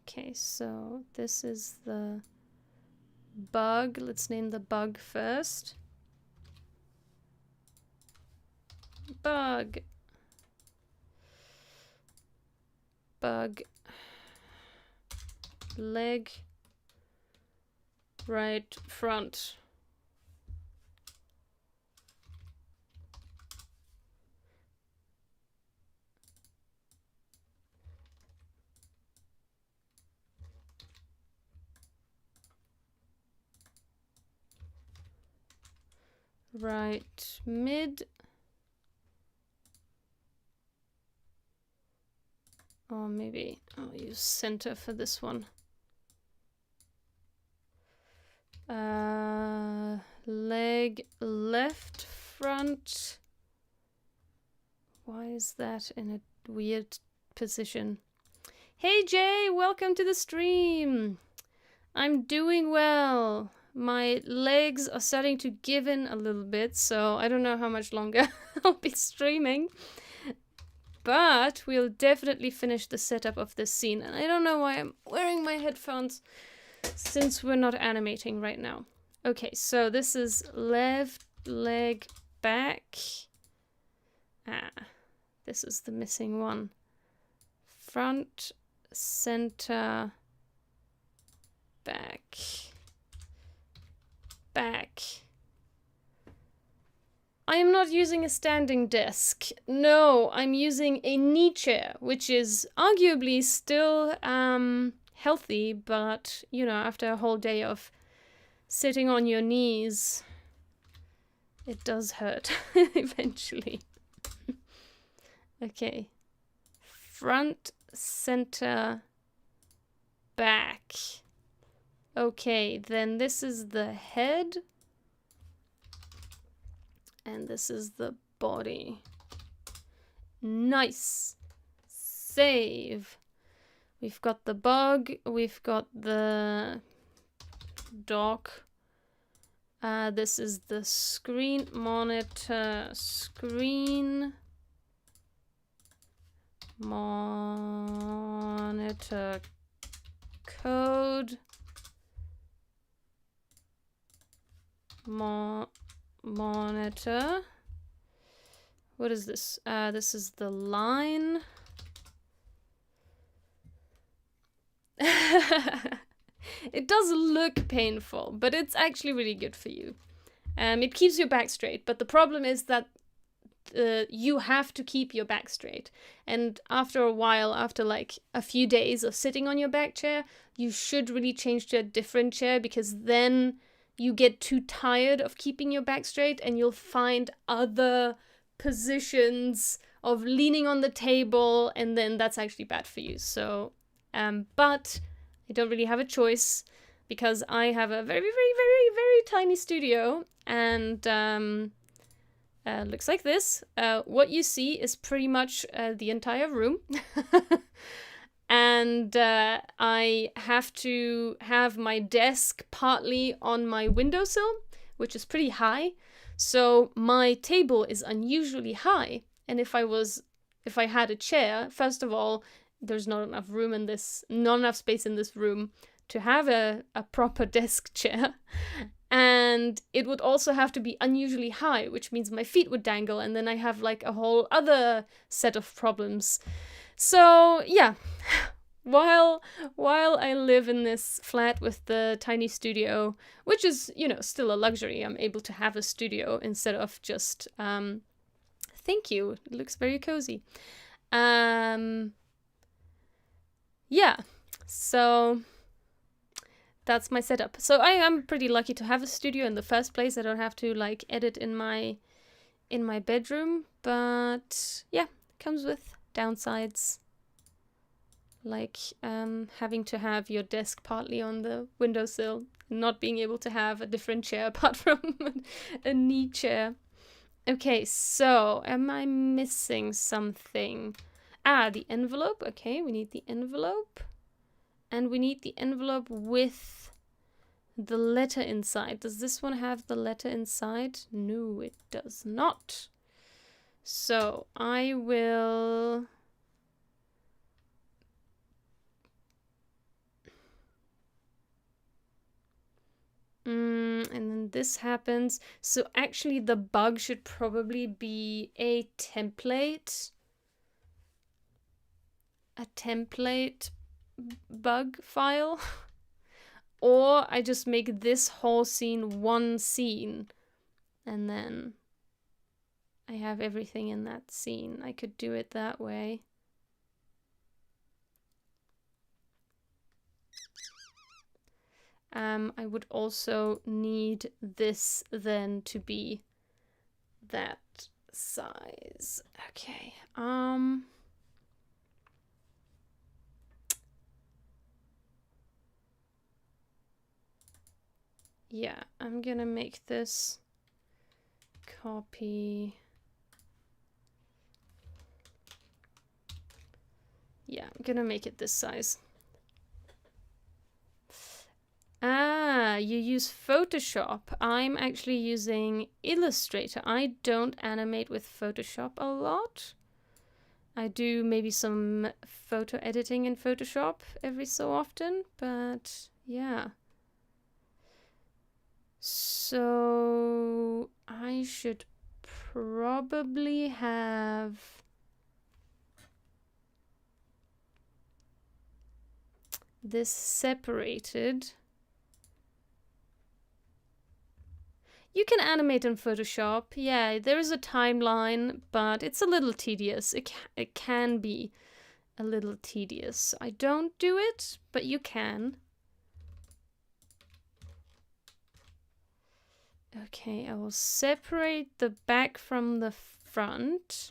Okay, so this is the bug. Let's name the bug first. Bug. Bug. Leg. Right front. Right mid. Or maybe I'll use center for this one. Leg left front. Why is that in a weird position? Hey Jay, welcome to the stream. I'm doing well. My legs are starting to give in a little bit, so I don't know how much longer I'll be streaming. But we'll definitely finish the setup of this scene. And I don't know why I'm wearing my headphones, since we're not animating right now. Okay, so this is left leg back. This is the missing one. Front, center, back. Back. I am not using a standing desk. No, I'm using a knee chair, which is arguably still healthy, but, you know, after a whole day of sitting on your knees, it does hurt eventually. Okay. Front, center, back. Okay, then this is the head. And this is the body. Nice. Save. We've got the bug. We've got the dock. This is the screen monitor. Screen monitor code. Monitor. What is this? This is the line. It does look painful, but it's actually really good for you. It keeps your back straight, but the problem is that you have to keep your back straight. And after a while, after like a few days of sitting on your back chair, you should really change to a different chair, because then you get too tired of keeping your back straight and you'll find other positions of leaning on the table, and then that's actually bad for you. So, but I don't really have a choice, because I have a very, very, very, very tiny studio, and looks like this. What you see is pretty much the entire room. And I have to have my desk partly on my windowsill, which is pretty high. So my table is unusually high. And if I had a chair, first of all, there's not enough space in this room to have a proper desk chair. And it would also have to be unusually high, which means my feet would dangle, and then I have like a whole other set of problems. So yeah, while I live in this flat with the tiny studio, which is, you know, still a luxury, I'm able to have a studio instead of just thank you, it looks very cozy. Yeah, so that's my setup. So I am pretty lucky to have a studio in the first place. I don't have to like edit in my bedroom, but yeah, comes with downsides, like having to have your desk partly on the windowsill, not being able to have a different chair apart from a knee chair. Okay, so am I missing something? Ah, the envelope. Okay, we need the envelope. And we need the envelope with the letter inside. Does this one have the letter inside? No, it does not. So I will... and then this happens. So actually the bug should probably be a template. A template bug file. Or I just make this whole scene one scene. And then I have everything in that scene. I could do it that way. I would also need this then to be that size. Okay. Yeah, I'm gonna make this copy. Yeah, I'm gonna make it this size. Ah, you use Photoshop. I'm actually using Illustrator. I don't animate with Photoshop a lot. I do maybe some photo editing in Photoshop every so often, but yeah. So I should probably have this separated. You can animate in Photoshop. Yeah, there is a timeline, but it's a little tedious. It can be a little tedious. I don't do it, but you can. Okay, I will separate the back from the front.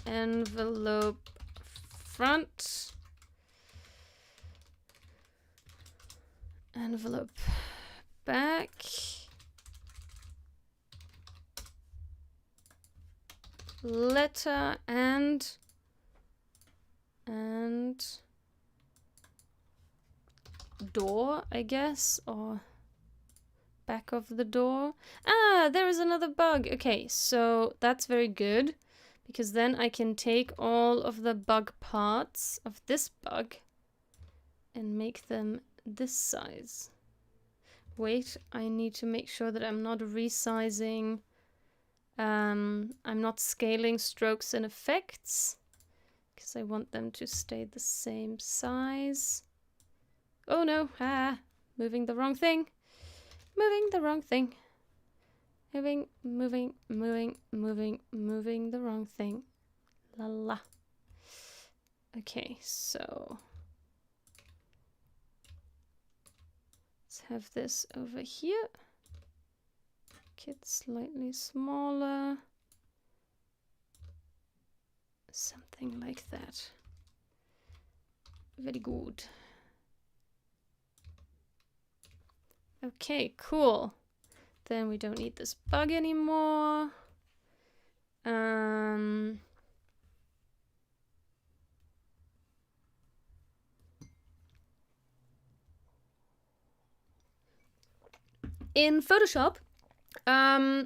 Envelope front. Envelope back. Letter and door, I guess, or back of the door. Ah, there is another bug. Okay, so that's very good, because then I can take all of the bug parts of this bug and make them this size. Wait, I need to make sure that I'm not resizing. I'm not scaling strokes and effects, because I want them to stay the same size. Oh no, moving the wrong thing. Moving the wrong thing. Moving the wrong thing. La la. Okay, so let's have this over here. Make it slightly smaller. Something like that. Very good. Okay, cool. Then we don't need this bug anymore. In Photoshop, yeah,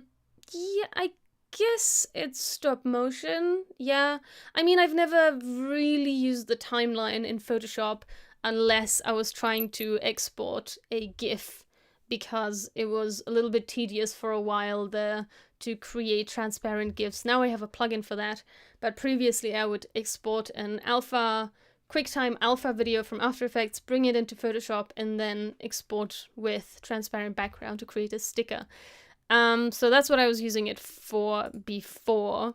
I guess it's stop motion. Yeah, I mean, I've never really used the timeline in Photoshop unless I was trying to export a GIF, because it was a little bit tedious for a while there to create transparent GIFs. Now I have a plugin for that, but previously I would export an QuickTime alpha video from After Effects, bring it into Photoshop, and then export with transparent background to create a sticker. So that's what I was using it for before.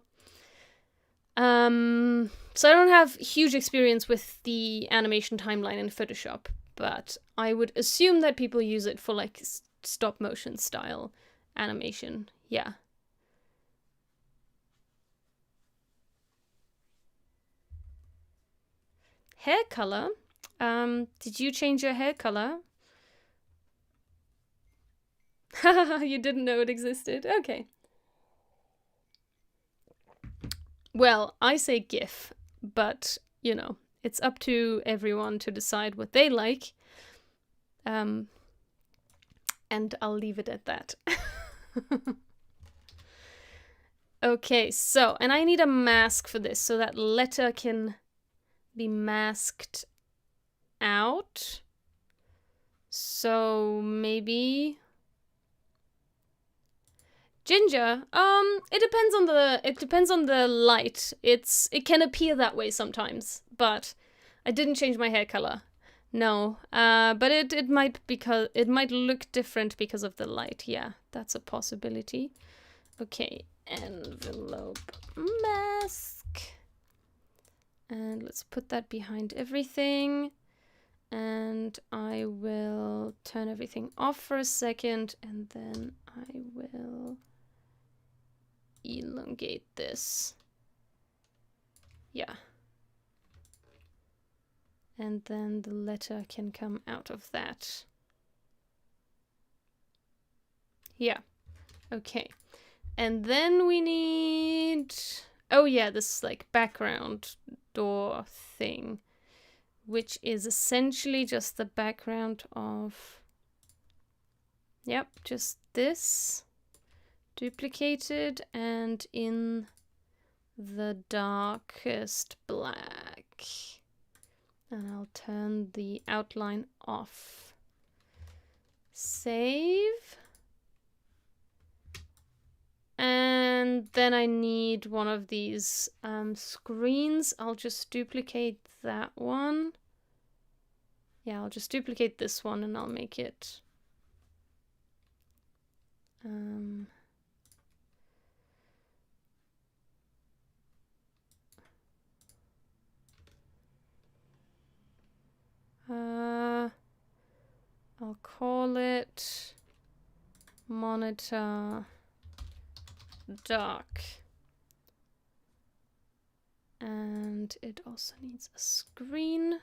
So I don't have huge experience with the animation timeline in Photoshop, but I would assume that people use it for like stop motion style animation. Yeah. Hair color. Did you change your hair color? You didn't know it existed. Okay. Well, I say GIF, but, you know, it's up to everyone to decide what they like. And I'll leave it at that. Okay, so, and I need a mask for this so that letter can be masked out. So maybe ginger. It depends on the light. It can appear that way sometimes, but I didn't change my hair color. No. But it might look different because of the light. Yeah, that's a possibility. Okay, envelope mask. And let's put that behind everything. And I will turn everything off for a second, and then I will elongate this. Yeah. And then the letter can come out of that. Yeah. Okay. And then we need... oh yeah, this like background door thing, which is essentially just the background of... yep, just this. Duplicated and in the darkest black. And I'll turn the outline off. Save. And then I need one of these screens. I'll just duplicate that one. Yeah, I'll just duplicate this one and I'll make it... I'll call it monitor dark. And it also needs a screen.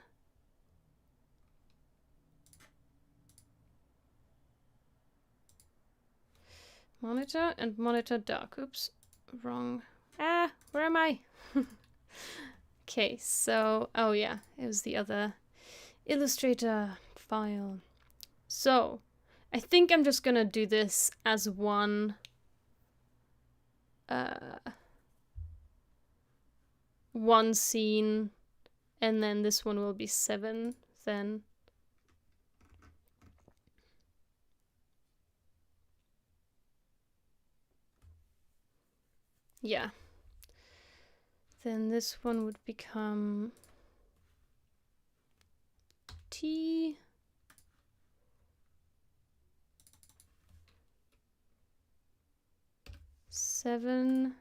Monitor and monitor dark. Oops, wrong. Ah, where am I? Okay, so, oh yeah, it was the other Illustrator file. So, I think I'm just gonna do this as one scene, and then this one will be 7 then. Yeah. Then this one would become T. Seven.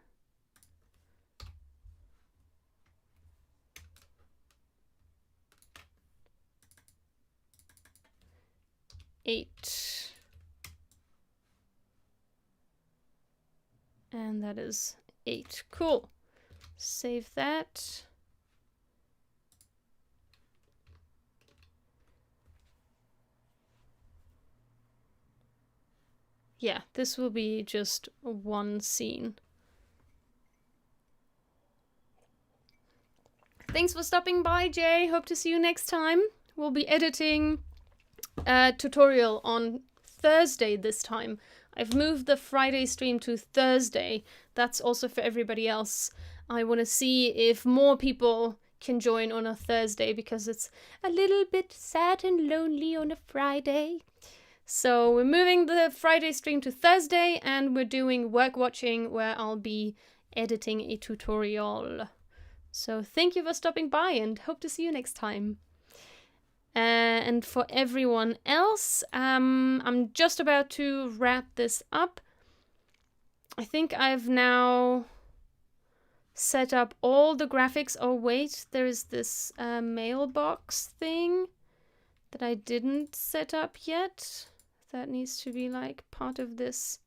8. And that is 8. Cool. Save that. yeah, this will be just one scene. Thanks for stopping by, Jay. Hope to see you next time. We'll be editing a tutorial on Thursday this time. I've moved the Friday stream to Thursday. That's also for everybody else. I want to see if more people can join on a Thursday because it's a little bit sad and lonely on a Friday. So we're moving the Friday stream to Thursday and we're doing work watching where I'll be editing a tutorial. So thank you for stopping by and hope to see you next time. And for everyone else, I'm just about to wrap this up. I think I've now set up all the graphics. Oh wait, there is this mailbox thing that I didn't set up yet. That needs to be like part of this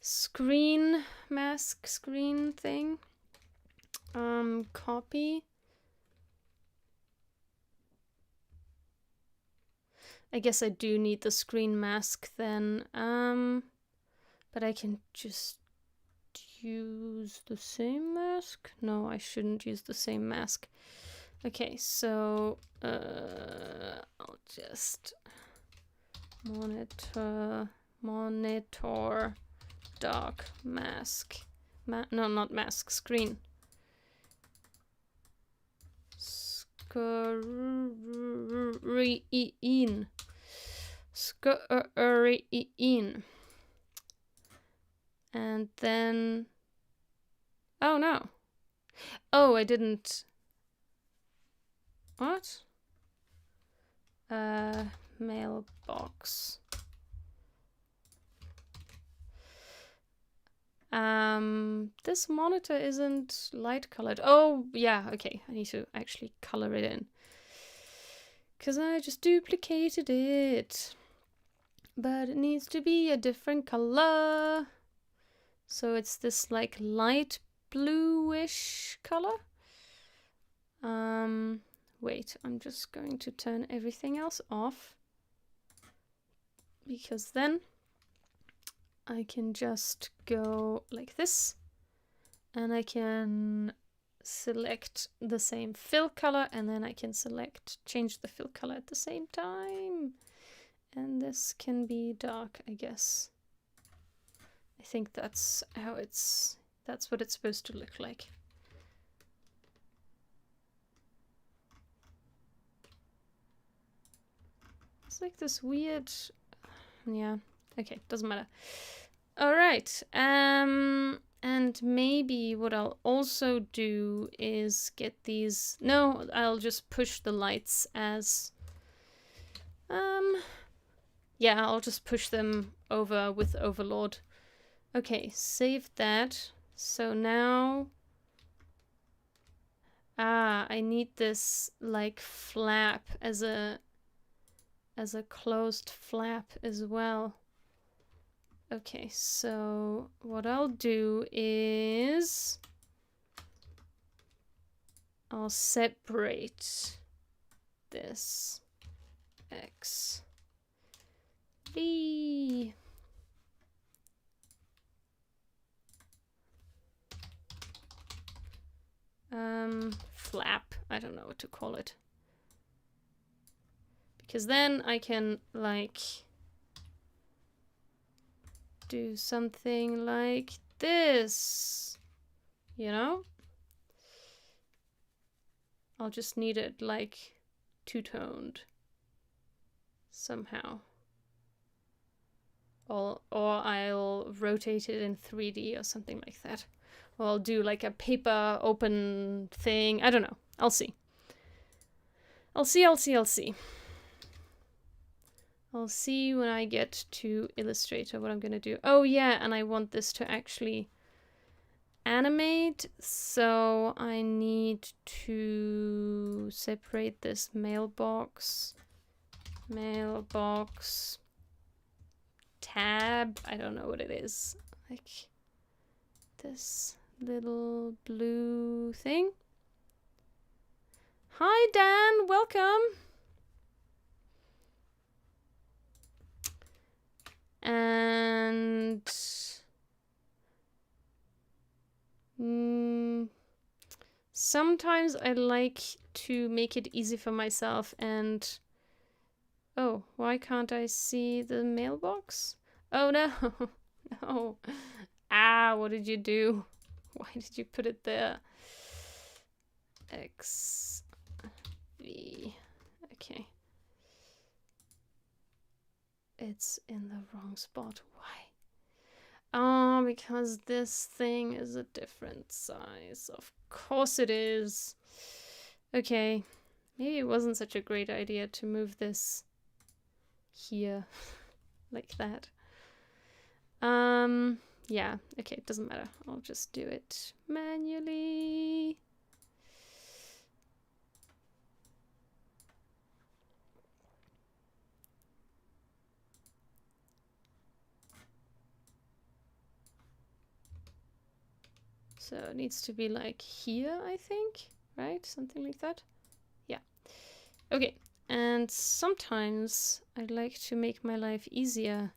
screen mask screen thing. Copy. I guess I do need the screen mask then. But I can just use the same mask? No, I shouldn't use the same mask. Okay, so I'll just monitor dark mask. No, not mask, screen. Screen. And then, oh no. Oh, I didn't. What? Mailbox. This monitor isn't light colored. Oh, yeah, okay. I need to actually color it in. Because I just duplicated it. But it needs to be a different color. So it's this like light bluish color. Wait, I'm just going to turn everything else off. Because then I can just go like this. And I can select the same fill color and then I can change the fill color at the same time. And this can be dark, I guess. I think that's what it's supposed to look like. It's like this weird, yeah, okay, doesn't matter. All right, and maybe what I'll also do is get these, no, I'll just push the lights as, yeah, I'll just push them over with Overlord. Okay, save that. So now, I need this like flap as a closed flap as well. Okay, so what I'll do is I'll separate this X V. Flap. I don't know what to call it. Because then I can like do something like this, you know? I'll just need it like two-toned somehow. Or I'll rotate it in 3D or something like that. Or I'll do like a paper open thing. I don't know. I'll see. I'll see. I'll see when I get to Illustrator what I'm gonna do. Oh yeah, and I want this to actually animate, so I need to separate this mailbox tab. I don't know what it is. Like this little blue thing. Hi Dan, welcome. And sometimes I like to make it easy for myself and... Oh, why can't I see the mailbox? Oh no! No. Ah, what did you do? Why did you put it there? X, V. Okay. It's in the wrong spot. Why? Oh, because this thing is a different size. Of course it is. Okay. Maybe it wasn't such a great idea to move this here. Like that. Yeah. Okay, it doesn't matter. I'll just do it manually. So it needs to be like here, I think, right? Something like that. Yeah. Okay. And sometimes I'd like to make my life easier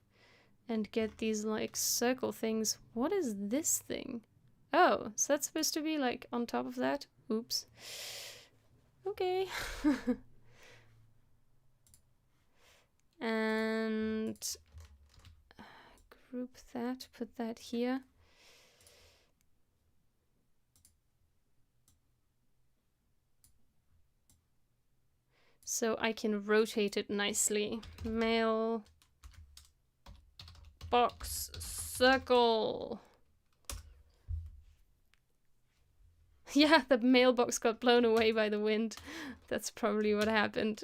and get these like circle things. What is this thing? Oh, is that supposed to be like on top of that? Oops. Okay. And group that, put that here. So I can rotate it nicely. Mail box circle. Yeah, the mailbox got blown away by the wind. That's probably what happened.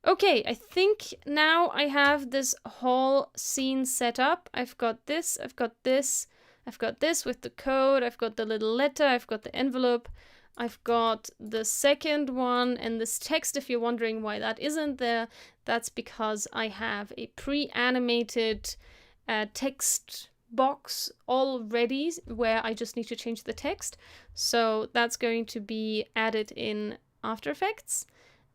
Okay, I think now I have this whole scene set up. I've got this, I've got this, I've got this with the code, I've got the little letter, I've got the envelope, I've got the second one and this text. If you're wondering why that isn't there, that's because I have a pre-animated text box already where I just need to change the text. So that's going to be added in After Effects.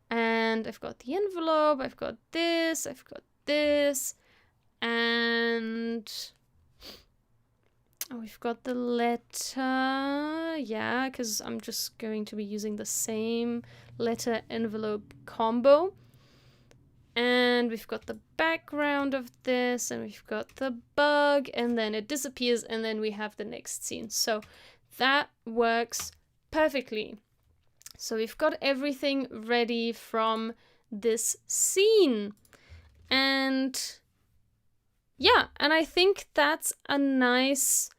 And I've got the envelope, I've got this, and oh, we've got the letter, yeah, because I'm just going to be using the same letter envelope combo. And we've got the background of this, and we've got the bug, and then it disappears, and then we have the next scene. So that works perfectly. So we've got everything ready from this scene. And yeah, and I think that's a nice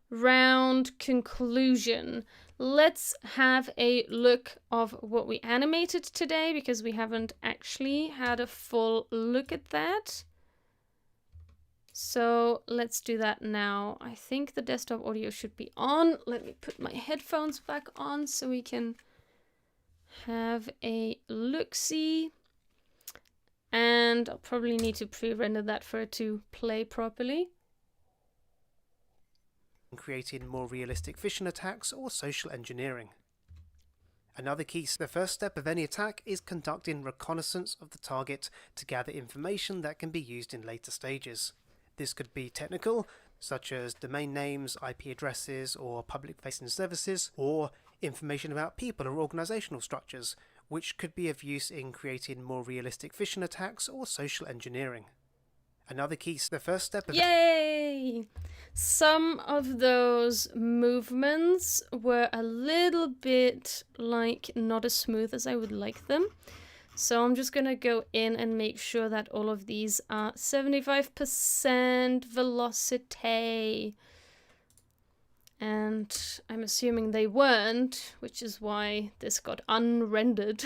round conclusion. Let's have a look of what we animated today, because we haven't actually had a full look at that. So let's do that now. I think the desktop audio should be on. Let me put my headphones back on so we can have a look-see. And I'll probably need to pre-render that for it to play properly. Creating more realistic phishing attacks or social engineering. Another key, the first step of any attack is conducting reconnaissance of the target to gather information that can be used in later stages. This could be technical, such as domain names, IP addresses, or public-facing services, or information about people or organizational structures, which could be of use in creating more realistic phishing attacks or social engineering. Another key, the first step of... Yay! Some of those movements were a little bit like not as smooth as I would like them. So I'm just gonna go in and make sure that all of these are 75% velocity. And I'm assuming they weren't, which is why this got unrendered.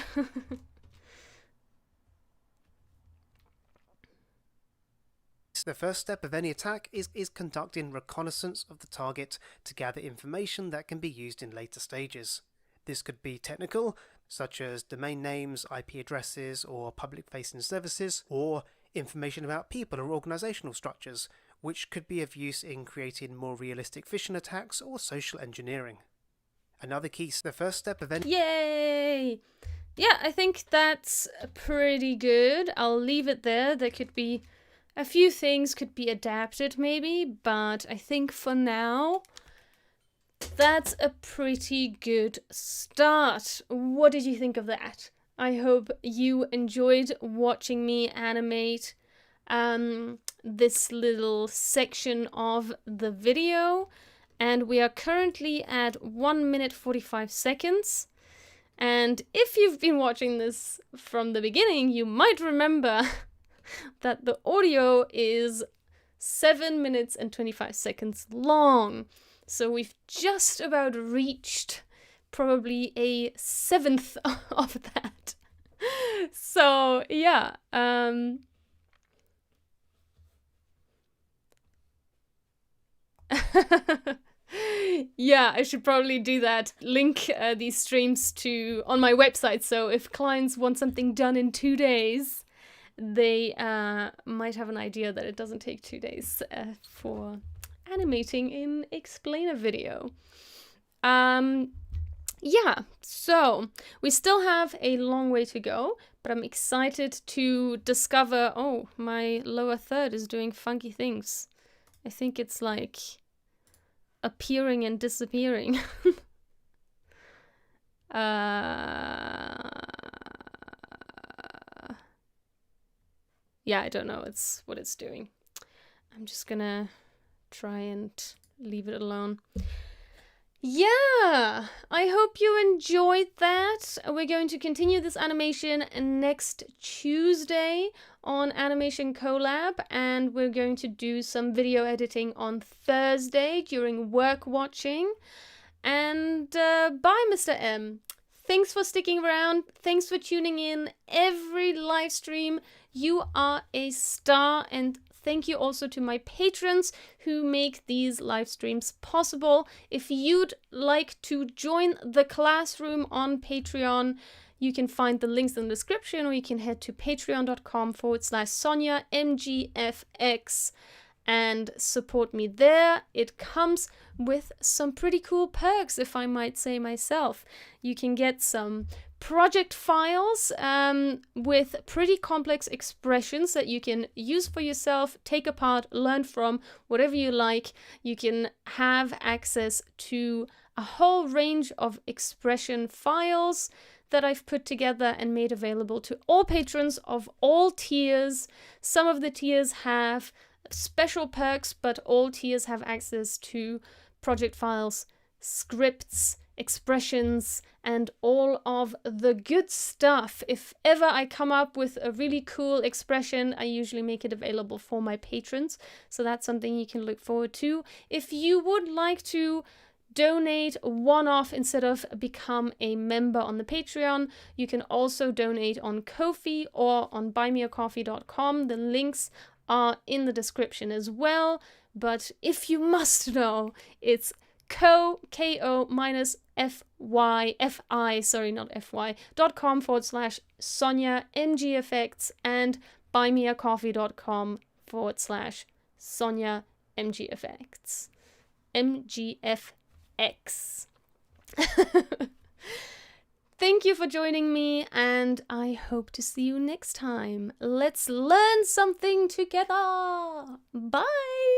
The first step of any attack is conducting reconnaissance of the target to gather information that can be used in later stages. This could be technical, such as domain names, IP addresses, or public-facing services, or information about people or organizational structures, which could be of use in creating more realistic phishing attacks or social engineering. Another key, the first step of any... Yay! yeah, I think that's pretty good. I'll leave it there. There could be a few things could be adapted maybe, but I think for now that's a pretty good start. What did you think of that? I hope you enjoyed watching me animate this little section of the video. And we are currently at 1 minute 45 seconds. And if you've been watching this from the beginning, you might remember that the audio is 7 minutes and 25 seconds long. So we've just about reached probably a seventh of that. So yeah, yeah, I should probably do that. Link these streams to on my website. So if clients want something done in 2 days, they might have an idea that it doesn't take 2 days for animating in explainer video. Yeah, so we still have a long way to go, but I'm excited to discover, oh, my lower third is doing funky things. I think it's like appearing and disappearing. Yeah, I don't know what it's doing. I'm just gonna try and leave it alone. Yeah, I hope you enjoyed that. We're going to continue this animation next Tuesday on Animation Collab, and we're going to do some video editing on Thursday during work watching. And bye, Mr. M. Thanks for sticking around. Thanks for tuning in every live stream. You are a star, and thank you also to my patrons who make these live streams possible. If you'd like to join the classroom on Patreon, you can find the links in the description, or you can head to patreon.com/Sonja MGFX and support me there. It comes with some pretty cool perks, if I might say myself. You can get some project files with pretty complex expressions that you can use for yourself, take apart, learn from, whatever you like. You can have access to a whole range of expression files that I've put together and made available to all patrons of all tiers. Some of the tiers have special perks, but all tiers have access to project files, scripts, expressions, and all of the good stuff. If ever I come up with a really cool expression, I usually make it available for my patrons. So that's something you can look forward to. If you would like to donate one-off instead of become a member on the Patreon, you can also donate on Ko-fi or on buymeacoffee.com. The links are in the description as well. But if you must know, it's ko-fi.com/Sonja MGFX and buymeacoffee.com/Sonja MGFX. MGFX. Thank you for joining me, and I hope to see you next time. Let's learn something together. Bye!